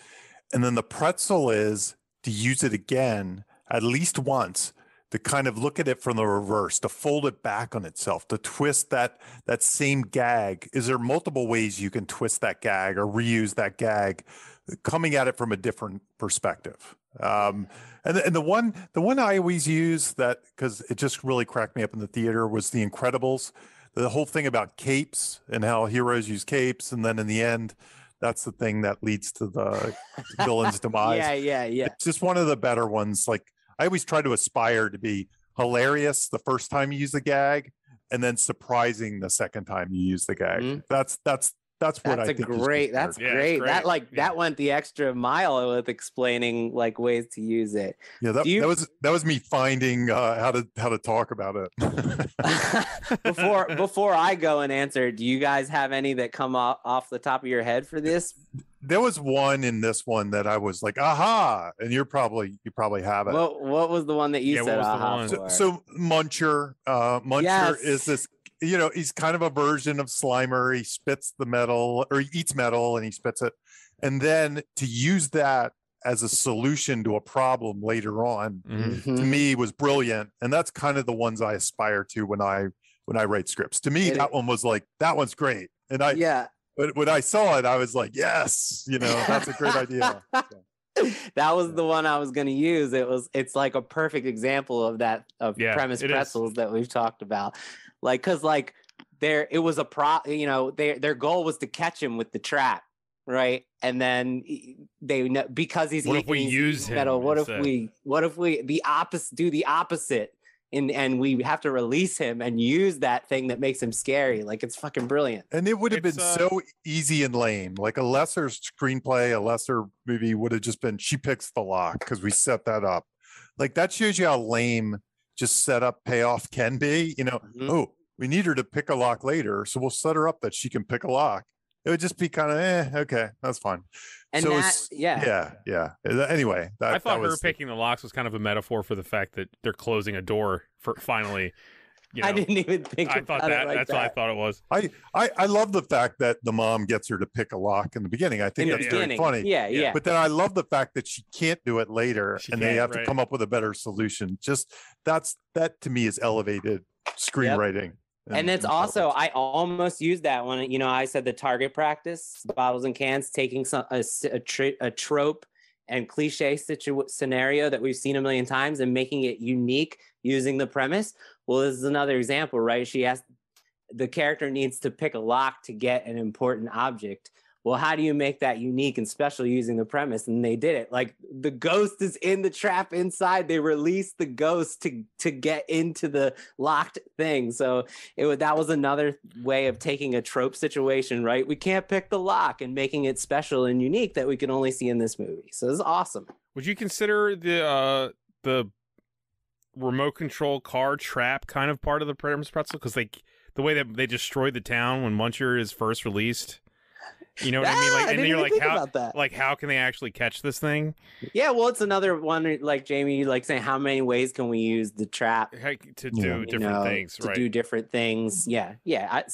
And then the pretzel is to use it again at least once, to kind of look at it from the reverse, to fold it back on itself, to twist that same gag. Is there multiple ways you can twist that gag or reuse that gag, coming at it from a different perspective? And the one I always use, that because it just really cracked me up in the theater, was The Incredibles. The whole thing about capes and how heroes use capes, and then in the end, that's the thing that leads to the villain's demise. Yeah. It's just one of the better ones. Like, I always try to aspire to be hilarious the first time you use the gag, and then surprising the second time you use the gag. Mm-hmm. That's what I think. That's great. That went the extra mile with explaining like ways to use it. Yeah, that was me finding how to talk about it. Before I go and answer, do you guys have any that come off the top of your head for this? There was one in this one that I was like, aha, and you probably have it. What was the one that you said aha for? So Muncher is this, he's kind of a version of Slimer. He spits the metal, or he eats metal and he spits it. And then to use that as a solution to a problem later on, to me, was brilliant. And that's kind of the ones I aspire to when I write scripts. To me, that one was like, that one's great. And but when I saw it, I was like, yes, that's a great idea. That was the one I was going to use. It's like a perfect example of that, premise pretzels that we've talked about. Like, cause like their goal was to catch him with the trap. Right. And then they know, because he's, what if we use metal, him? What if we do the opposite? And we have to release him and use that thing that makes him scary. Like, it's fucking brilliant. And it would have been so easy and lame. Like a lesser screenplay, a lesser movie would have just been, she picks the lock because we set that up. Like, that shows you how lame just set up payoff can be. Oh, we need her to pick a lock later, so we'll set her up that she can pick a lock. It would just be kind of okay, that's fine. And so yeah. Anyway, I thought her picking the locks was kind of a metaphor for the fact that they're closing a door for finally. I didn't even think. I thought that. That's what I thought it was. I love the fact that the mom gets her to pick a lock in the beginning. I think that's very funny. Yeah. But then I love the fact that she can't do it later, and they have to come up with a better solution. Just that to me is elevated screenwriting. Yep. And it's also, I almost used that one. I said the target practice, bottles and cans, taking a trope and cliche scenario that we've seen a million times and making it unique using the premise. Well, this is another example, right? The character needs to pick a lock to get an important object. Well, how do you make that unique and special using the premise? And they did it. Like, the ghost is in the trap inside. They released the ghost to get into the locked thing. So that was another way of taking a trope situation, right? We can't pick the lock and making it special and unique that we can only see in this movie. So this is awesome. Would you consider the remote control car trap kind of part of the premise pretzel? Because the way that they destroyed the town when Muncher is first released. You know what I mean? Like, and then you're like, how can they actually catch this thing? Yeah, well, it's another one, like Jamie, like saying, how many ways can we use the trap to do different things, right? To do different things. Yeah.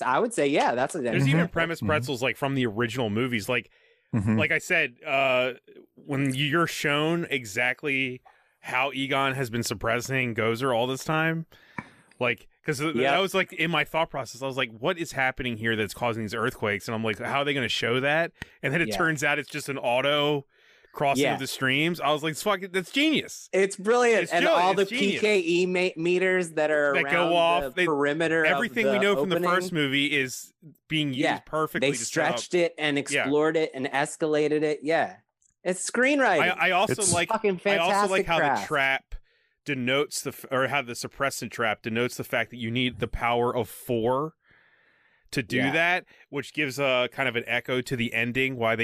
I would say, that's there's even premise pretzels like from the original movies. Like, like I said, when you're shown exactly how Egon has been suppressing Gozer all this time. Like, because that was like in my thought process, I was like, what is happening here that's causing these earthquakes? And I'm like, how are they going to show that? And then it turns out it's just an auto crossing of the streams. I was like, that's genius. It's brilliant. And all the PKE meters that are that around go off the perimeter everything of the we know opening. from the first movie is being used perfectly. They stretched it and explored it and escalated it. Yeah. It's screenwriting. I also like fucking fantastic. I also like how craft. the trap denotes or how the suppressant trap denotes the fact that you need the power of 4 to do that, which gives a kind of an echo to the ending why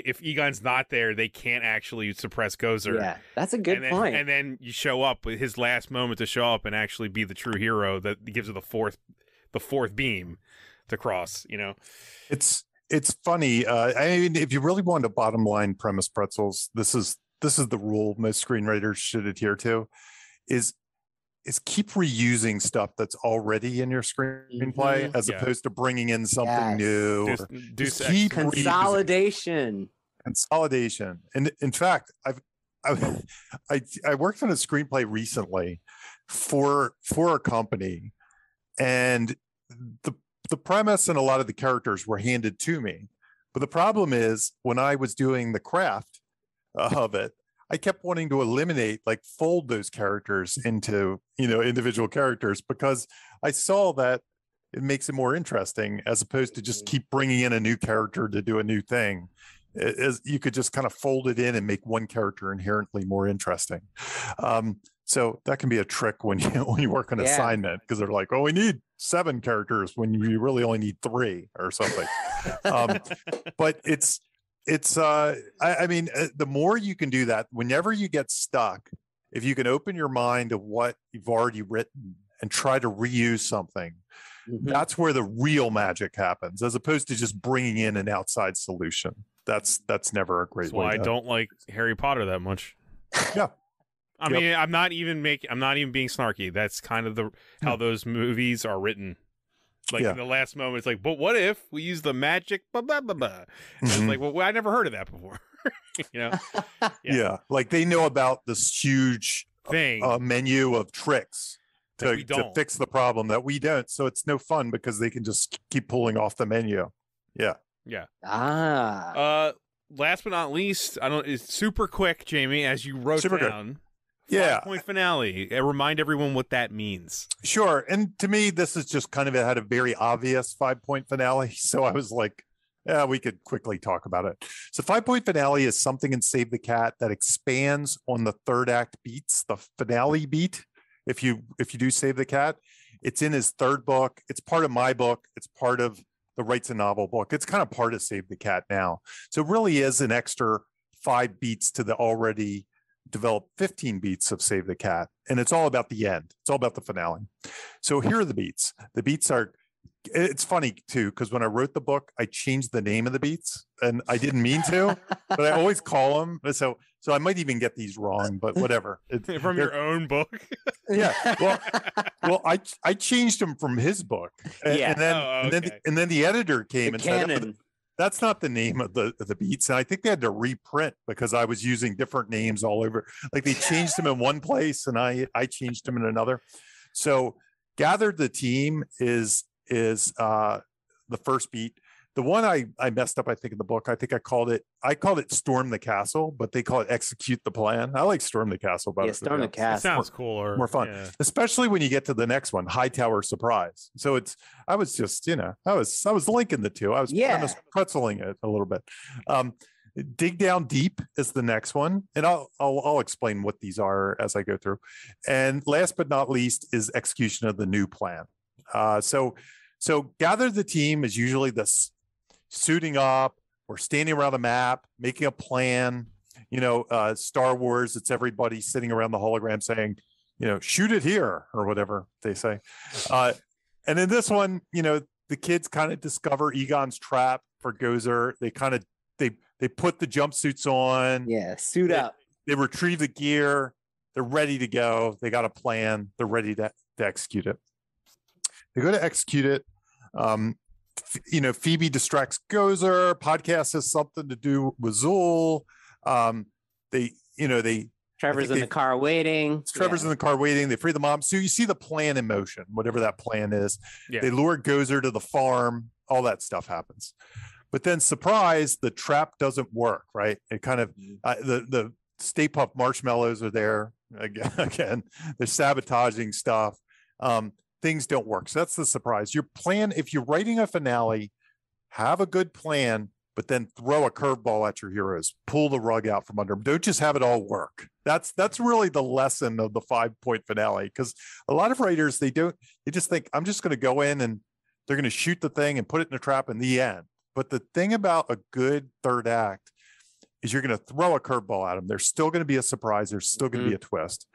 if Egon's not there, they can't actually suppress Gozer. Yeah, that's a good point. And then you show up with his last moment to show up and actually be the true hero that gives her the fourth beam to cross, you know. It's funny. I mean, if you really want a bottom line premise pretzels, this is the rule most screenwriters should adhere to, is keep reusing stuff that's already in your screenplay as opposed to bringing in something new. Just keep consolidation. And in fact, I worked on a screenplay recently for a company, and the premise and a lot of the characters were handed to me. But the problem is when I was doing the craft of it, I kept wanting to fold those characters into, individual characters, because I saw that it makes it more interesting as opposed to just keep bringing in a new character to do a new thing. You could just kind of fold it in and make one character inherently more interesting. So that can be a trick when you work on assignment, because they're like, oh, we need 7 characters when you really only need 3 or something. But I mean, the more you can do that, whenever you get stuck, if you can open your mind to what you've already written and try to reuse something, that's where the real magic happens, as opposed to just bringing in an outside solution. That's never a great way. That's why I don't like Harry Potter that much. Yeah. I mean, I'm not even being snarky. That's kind of how those movies are written. Like in the last moment, it's like, but what if we use the magic? Blah, blah, blah, blah. And it's like, well, I never heard of that before. Yeah. Like they know about this huge thing menu of tricks to fix the problem that we don't. So it's no fun because they can just keep pulling off the menu. Yeah. Yeah. Last but not least, it's super quick, Jamie, as you wrote down. Yeah. 5-point finale. Remind everyone what that means. Sure. And to me, this is just kind of had a very obvious 5-point finale. So I was like, yeah, we could quickly talk about it. So 5-point finale is something in Save the Cat that expands on the third act beats, the finale beat. If you do Save the Cat, it's in his third book. It's part of my book. It's part of the Writes a Novel book. It's kind of part of Save the Cat now. So it really is an extra 5 beats to the already developed 15 beats of Save the Cat. And it's all about the end. It's all about the finale. So here are the beats. The beats are, it's funny too, because when I wrote the book, I changed the name of the beats, and I didn't mean to, but I always call them. So I might even get these wrong, but whatever. From your own book? Yeah. Well, I changed them from his book. And then the editor came and said, that's not the name of the beats. And I think they had to reprint because I was using different names all over. Like they changed them in one place and I changed them in another. So Gathered the Team is the first beat. The one I messed up, I think, in the book, I think I called it Storm the Castle, but they call it Execute the Plan. I like Storm the Castle better. Yeah, Storm the Castle. It sounds cooler. More fun. Yeah. Especially when you get to the next one, Hightower Surprise. So I was just, I was linking the two. I was kind of pretzeling it a little bit. Dig Down Deep is the next one. And I'll explain what these are as I go through. And last but not least is Execution of the New Plan. So Gather the Team is usually this suiting up or standing around a map, making a plan. Star Wars, it's everybody sitting around the hologram saying, shoot it here or whatever they say. And in this one, the kids kind of discover Egon's trap for Gozer. They kind of, they put the jumpsuits on. Yeah. Suit up. They retrieve the gear. They're ready to go. They got a plan. They're ready to execute it. They go to execute it. Phoebe distracts Gozer. Podcast has something to do with Zool. They Trevor's in the car waiting. Trevor's in the car waiting. They free the mom. So you see the plan in motion, whatever that plan is. Yeah. They lure Gozer to the farm. All that stuff happens. But then, surprise, the trap doesn't work, right? It kind of, the Stay Puft marshmallows are there. Again, they're sabotaging stuff. Things don't work. So that's the surprise. Your plan, if you're writing a finale, have a good plan, but then throw a curveball at your heroes. Pull the rug out from under them. Don't just have it all work. That's really the lesson of the 5-point finale. Because a lot of writers, they just think, I'm just going to go in and they're going to shoot the thing and put it in a trap in the end. But the thing about a good third act is you're going to throw a curveball at them. There's still going to be a surprise. There's still going to be a twist.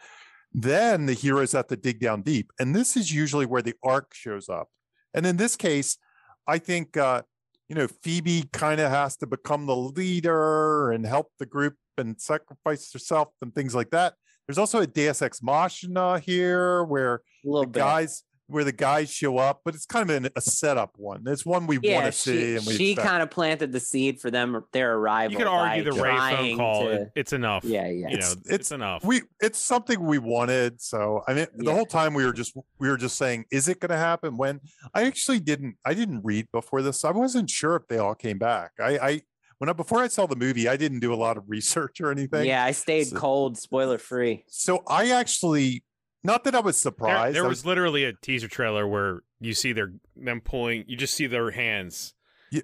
Then the heroes have to dig down deep. And this is usually where the arc shows up. And in this case, I think, Phoebe kind of has to become the leader and help the group and sacrifice herself and things like that. There's also a Deus Ex Machina here where the guys show up, but it's kind of a setup one. It's one we want to see. And she kind of planted the seed for their arrival. You could argue the Ray phone call. It's enough. Yeah. It's enough. It's something we wanted. So I mean, the whole time we were just saying, is it going to happen? When I actually didn't read before this. I wasn't sure if they all came back. Before I saw the movie, I didn't do a lot of research or anything. Yeah, I stayed cold, spoiler free. So I actually. Not that I was surprised. There was literally a teaser trailer where you see them pulling. You just see their hands.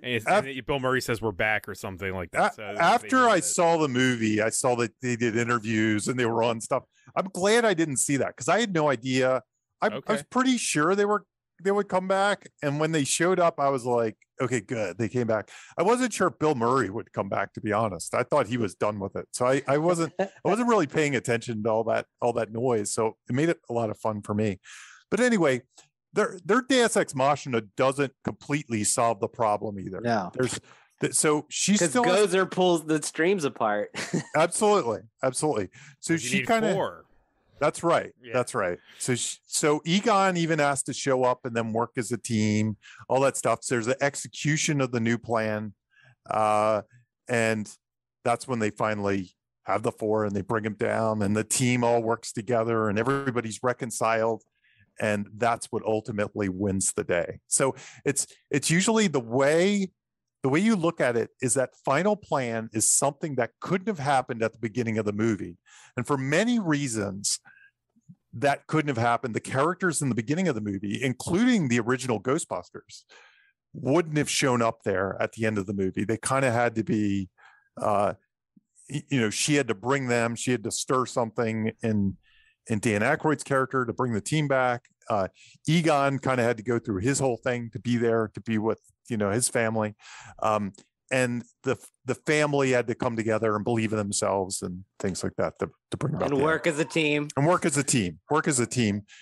And Bill Murray says we're back or something like that. So after I saw the movie, I saw that they did interviews and they were on stuff. I'm glad I didn't see that because I had no idea. I was pretty sure they would come back. And when they showed up, I was like, okay, good. They came back. I wasn't sure if Bill Murray would come back, to be honest. I thought he was done with it. So I wasn't really paying attention to all that noise. So it made it a lot of fun for me. But anyway, their Deus Ex Machina doesn't completely solve the problem either. No. So she still Gozer pulls the streams apart. Absolutely. So she kind of. That's right. Yeah. That's right. So Egon even has to show up and then work as a team, all that stuff. So there's the execution of the new plan. And that's when they finally have the 4 and they bring him down and the team all works together and everybody's reconciled. And that's what ultimately wins the day. So it's usually the way you look at it is that final plan is something that couldn't have happened at the beginning of the movie. And for many reasons, that couldn't have happened. The characters in the beginning of the movie, including the original Ghostbusters, wouldn't have shown up there at the end of the movie. They kind of had to be, she had to bring them. She had to stir something in Dan Aykroyd's character to bring the team back. Egon kind of had to go through his whole thing to be there, to be with, his family. And the family had to come together and believe in themselves and things like that to bring about and work as a team. And work as a team.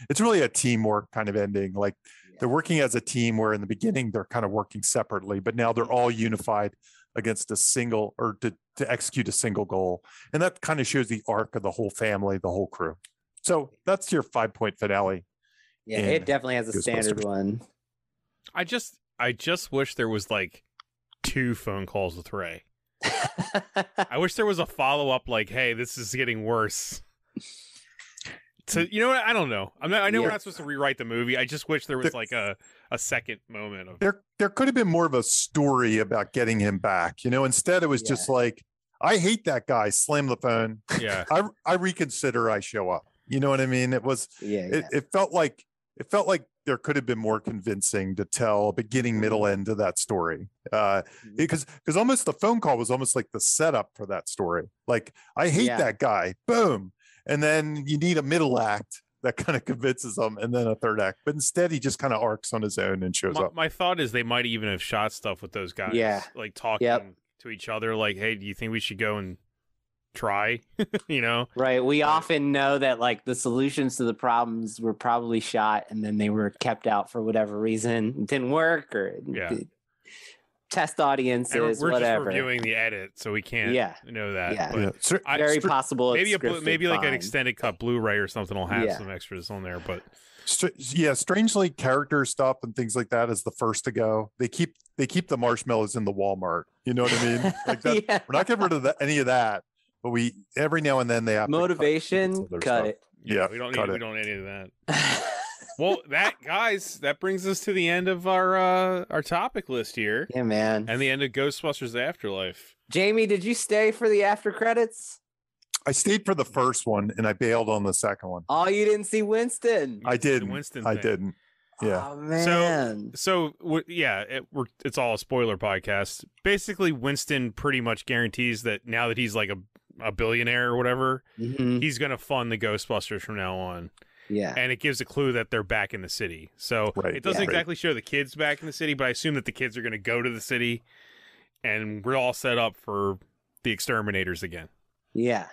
It's really a teamwork kind of ending. Like they're working as a team where in the beginning they're kind of working separately, but now they're all unified against a single or to execute a single goal. And that kind of shows the arc of the whole family, the whole crew. So that's your 5-point finale. Yeah, it definitely has a standard one. I just wish there was like 2 phone calls with Ray. I wish there was a follow-up like, hey, this is getting worse. So you know what? I don't know. I know we're not supposed to rewrite the movie. I just wish there was like a second moment of there could have been more of a story about getting him back. Instead it was just like, I hate that guy, slam the phone. Yeah. I reconsider, I show up. You know what I mean? It was it felt like there could have been more convincing to tell a beginning, middle, end to that story. Because almost the phone call was almost like the setup for that story. Like, I hate that guy. Boom. And then you need a middle act that kind of convinces them, and then a third act. But instead, he just kind of arcs on his own and shows up. My thought is they might even have shot stuff with those guys. Yeah. Like talking to each other, like, hey, do you think we should go and try? Right. We often know that like the solutions to the problems were probably shot and then they were kept out for whatever reason. It didn't work or test audiences, we're whatever. Just reviewing the edit, so we can't know that. Yeah. But very possible. Maybe like an extended cut Blu-ray or something will have some extras on there. But strangely, character stuff and things like that is the first to go. They keep the marshmallows in the Walmart. You know what I mean? Like that. We're not getting rid of any of that. but we every now and then they have to Motivation, cut it. Yeah, we don't need any of that. Well, that brings us to the end of our topic list here. Yeah, man. And the end of Ghostbusters Afterlife. Jamie, did you stay for the after credits? I stayed for the first one and I bailed on the second one. Oh, you didn't see Winston. I didn't. I didn't. Yeah. Oh, man. It's all a spoiler podcast. Basically, Winston pretty much guarantees that now that he's like a billionaire or whatever, he's going to fund the Ghostbusters from now on. Yeah. And it gives a clue that they're back in the city. So it doesn't exactly show the kids back in the city, but I assume that the kids are going to go to the city and we're all set up for the exterminators again. Yeah.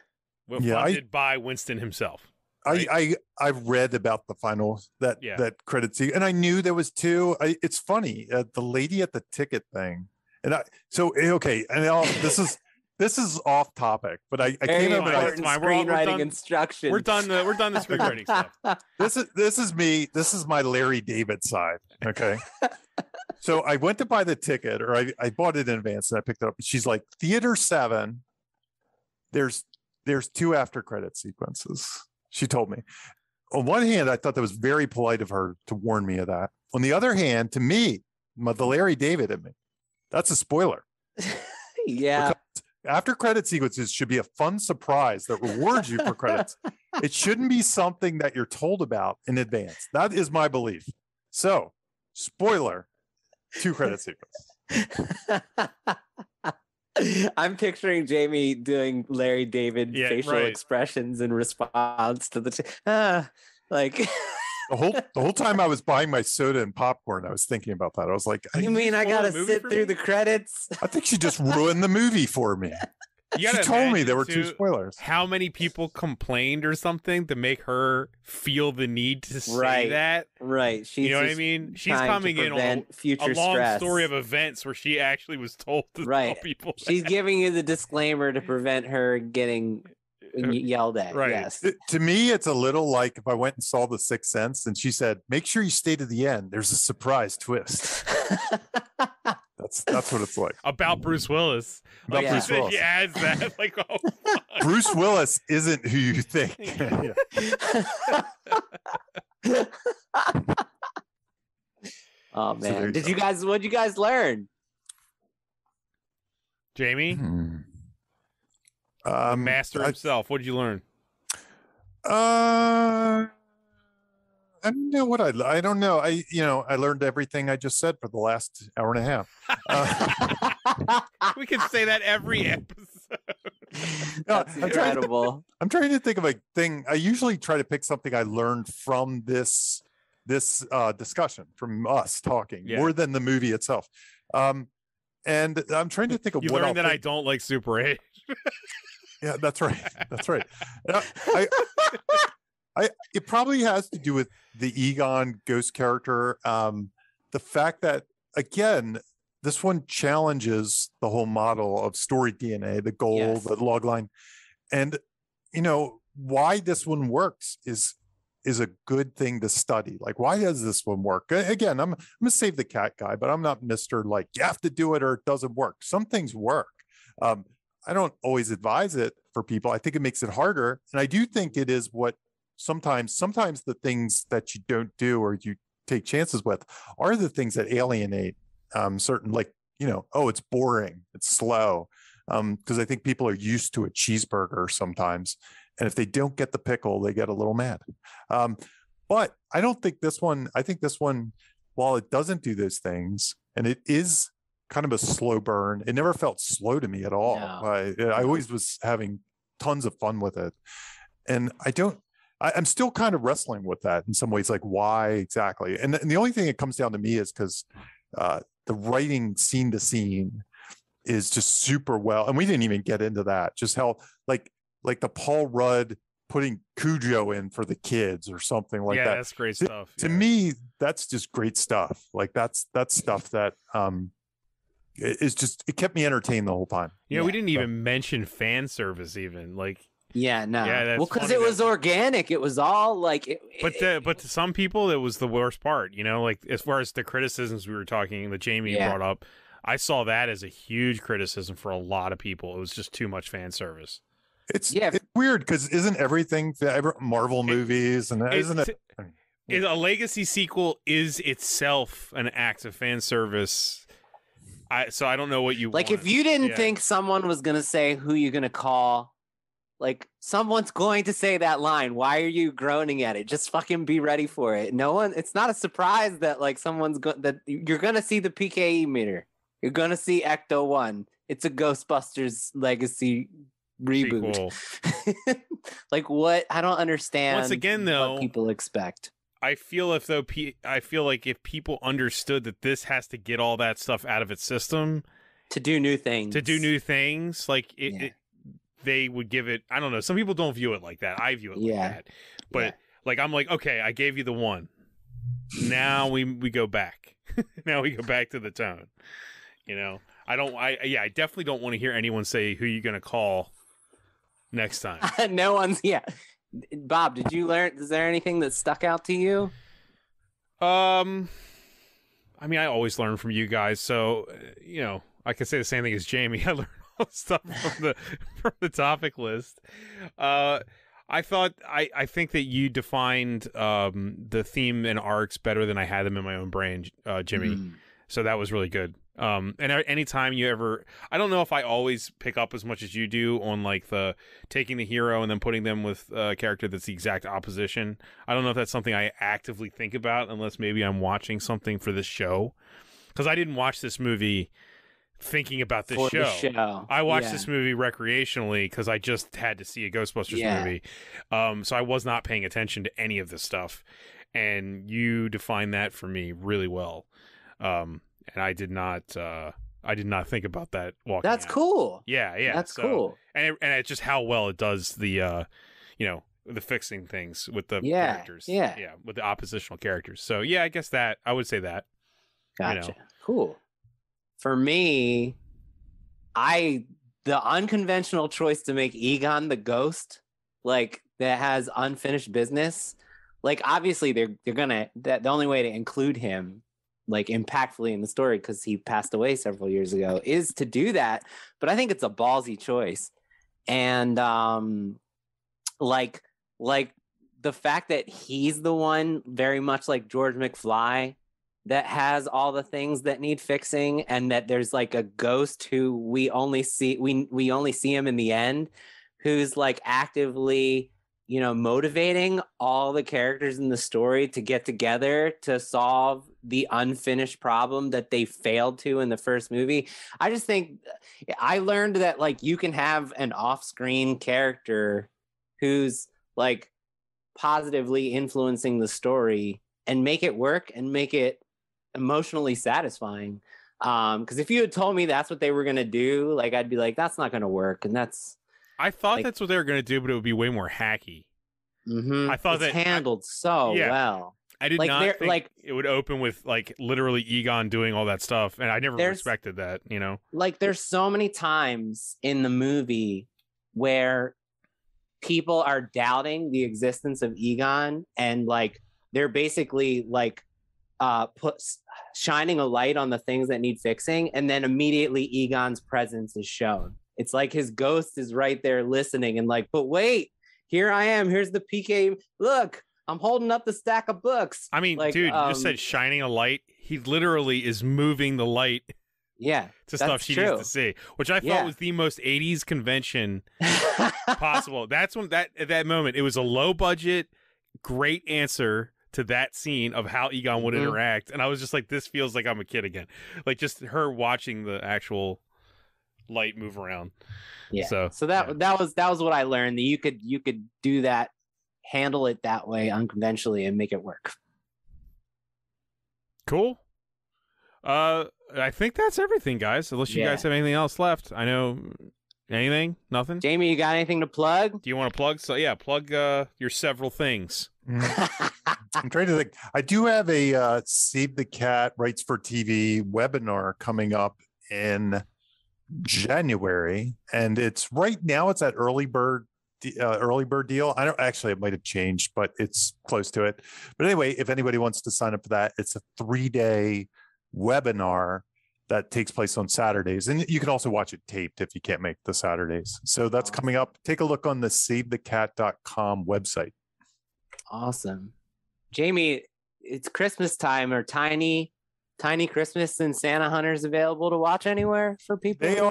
Funded by Winston himself. Right? I've read about the final that credit scene, and I knew there was two. It's funny, the lady at the ticket thing, and this is off topic, but I came up with screenwriting instructions. We're done the screenwriting stuff. This is me. This is my Larry David side. Okay. So I went to buy the ticket, or I bought it in advance, and I picked it up. She's like, Theater 7. There's two after credit sequences. She told me. On one hand, I thought that was very polite of her to warn me of that. On the other hand, to me, the Larry David in me, that's a spoiler. Yeah. Because after credit sequences should be a fun surprise that rewards you for credits. It shouldn't be something that you're told about in advance. That is my belief. So, spoiler, 2 credit sequences. I'm picturing Jamie doing Larry David facial expressions in response to the like the whole time I was buying my soda and popcorn, I was thinking about that. I was like, you mean I gotta sit through the credits? I think she just ruined the movie for me. She told me there were 2 spoilers. How many people complained or something to make her feel the need to say that? Right. You know what I mean? She's coming in on a long story of events where she actually was told to tell people. She's giving you the disclaimer to prevent her getting yelled at. Right. Yes. To me, it's a little like if I went and saw The Sixth Sense and she said, make sure you stay to the end. There's a surprise twist. That's what it's like. About Bruce Willis. Like Bruce Willis. He adds that. Like, oh, Bruce Willis isn't who you think. Oh man. What'd you guys learn? Jamie? The master himself. What'd you learn? I don't know what I don't know. I learned everything I just said for the last hour and a half. We can say that every episode. That's incredible. I'm trying to think of a thing. I usually try to pick something I learned from this discussion, from us talking, more than the movie itself. And I'm trying to think of what learned that I don't like Super 8. Yeah, that's right. That's right. It probably has to do with the Egon ghost character. The fact that, again, this one challenges the whole model of story DNA, the goal, the log line. And, why this one works is a good thing to study. Like, why does this one work? Again, I'm going to save the cat guy, but I'm not Mr. like, you have to do it or it doesn't work. Some things work. I don't always advise it for people. I think it makes it harder. And I do think it is what sometimes the things that you don't do or you take chances with are the things that alienate certain, like, it's boring, it's slow. Because I think people are used to a cheeseburger sometimes. And if they don't get the pickle, they get a little mad. But I don't think I think this one, while it doesn't do those things, and it is kind of a slow burn, it never felt slow to me at all. No. I always was having tons of fun with it. And I'm still kind of wrestling with that in some ways, like why exactly? And the only thing it comes down to me is because the writing scene to scene is just super well. And we didn't even get into that, just how like the Paul Rudd putting Cujo in for the kids or something like that. Yeah, that's great stuff. To me, that's just great stuff. Like that's stuff that it kept me entertained the whole time. We didn't even mention fan service even. Like, well, because it was organic. It was all like. But to some people, it was the worst part. Like as far as the criticisms we were talking that Jamie brought up, I saw that as a huge criticism for a lot of people. It was just too much fan service. It's weird because isn't everything Marvel movies and isn't it? A legacy sequel is itself an act of fan service. So I don't know what you like. want. If you didn't think someone was gonna say who you gonna call, like someone's going to say that line. Why are you groaning at it? Just fucking be ready for it. No one. It's not a surprise that like that you're gonna see the PKE meter. You're gonna see Ecto 1. It's a Ghostbusters legacy reboot. Like what? I don't understand. Once again, though, what people expect. I feel like if people understood that this has to get all that stuff out of its system to do new things, like they would give it. I don't know. Some people don't view it like that. I view it like that. But like I'm like, okay, I gave you the one. Now we go back. Now we go back to the tone. You know, I definitely don't want to hear anyone say who you're gonna call next time. No one's Bob, did you learn? Is there anything that stuck out to you? I mean, I always learn from you guys, so you know, I can say the same thing as Jamie. I learned all the stuff from the topic list. I think that you defined the theme and arcs better than I had them in my own brain, Jimmy. So that was really good. And anytime you ever, I don't know if I always pick up as much as you do on like the taking the hero and then putting them with a character that's the exact opposition. I don't know if that's something I actively think about unless maybe I'm watching something for this show. Because I didn't watch this movie thinking about this show. I watched this movie recreationally because I just had to see a Ghostbusters movie. So I was not paying attention to any of this stuff. And you defined that for me really well. And I did not think about that walking. That's out. Cool. Yeah. That's cool. And it's just how well it does the the fixing things with the characters. Yeah, with the oppositional characters. So yeah, I guess that I would say that. Gotcha. Cool. For me, the unconventional choice to make Egon the ghost, like that has unfinished business. Like obviously they're gonna the only way to include him like impactfully in the story because he passed away several years ago is to do that. But I think it's a ballsy choice. And like the fact that he's the one very much like George McFly that has all the things that need fixing, and that there's like a ghost who we only see him in the end, who's like actively motivating all the characters in the story to get together to solve the unfinished problem that they failed to in the first movie. I just think I learned that like you can have an off-screen character who's like positively influencing the story and make it work and make it emotionally satisfying. Because if you had told me that's what they were going to do, like I'd be like, that's not going to work. And I thought that's what they were going to do, but it would be way more hacky. I thought it's handled so well. I did not think it would open with like literally Egon doing all that stuff, and I never respected that. Like there's so many times in the movie where people are doubting the existence of Egon, and like they're basically like shining a light on the things that need fixing, and then immediately Egon's presence is shown. It's like his ghost is right there listening and like, but wait, here I am. Here's the PK. Look, I'm holding up the stack of books. I mean, like, dude, you just said shining a light. He literally is moving the light. Yeah, to stuff she needs to see, which I thought was the most 80s convention possible. That's when at that moment, it was a low budget, great answer to that scene of how Egon would interact. And I was just like, this feels like I'm a kid again. Like just her watching the actual light move around. Yeah. So that was what I learned, that you could do that, handle it that way unconventionally and make it work. Cool. I think that's everything, guys. Unless you guys have anything else left. I know anything? Nothing? Jamie, you got anything to plug? Do you want to plug? So yeah, plug your several things. I'm trying to think. I do have a Save the Cat Rights for TV webinar coming up in January, and it's right now it's at early bird deal. I don't actually, it might have changed, but it's close to it. But anyway, if anybody wants to sign up for that, it's a 3-day webinar, that takes place on Saturdays. And you can also watch it taped if you can't make the Saturdays. So that's coming up. Take a look on the SaveTheCat.com website. Awesome. Jamie, it's Christmas time. Are Tiny Christmas and Santa Hunters available to watch anywhere for people? They're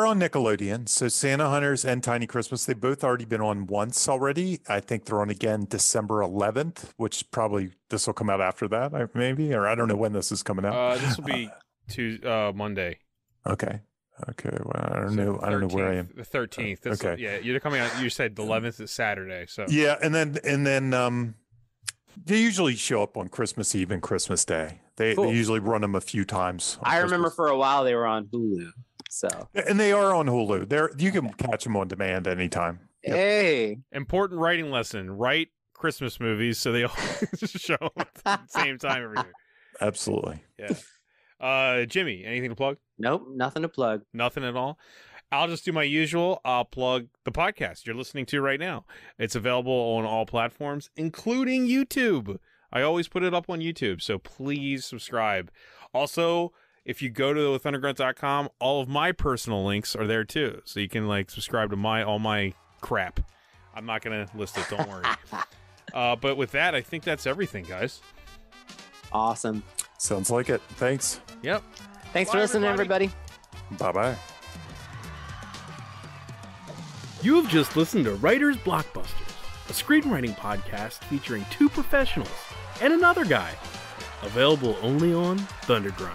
on Nickelodeon. So Santa Hunters and Tiny Christmas, they've both already been on once already. I think they're on again December 11th, which probably this will come out after that, maybe, or I don't know when this is coming out. This will be Monday. Okay. Well, I don't know where I am. The 13th. Okay. Yeah, you're coming out. You said the 11th is Saturday. So yeah, and then they usually show up on Christmas Eve and Christmas Day. They usually run them a few times. I remember for a while they were on Hulu. So and they are on Hulu. You can catch them on demand anytime. Yep. Hey, important writing lesson: write Christmas movies so they all show up at the same time every year. Absolutely. Yeah. Jimmy, anything to plug? Nope, nothing to plug. Nothing at all. I'll just do my usual. I'll plug the podcast you're listening to right now. It's available on all platforms, including YouTube. I always put it up on YouTube, so please subscribe. Also, if you go to thundergrunt.com, all of my personal links are there too, so you can subscribe to all my crap. I'm not gonna list it. Don't worry. But with that, I think that's everything, guys. Awesome. Sounds like it. Thanks. Yep. Thanks for listening, everybody. Bye-bye. You have just listened to Writers Blockbusters, a screenwriting podcast featuring two professionals and another guy. Available only on Thundergrunt.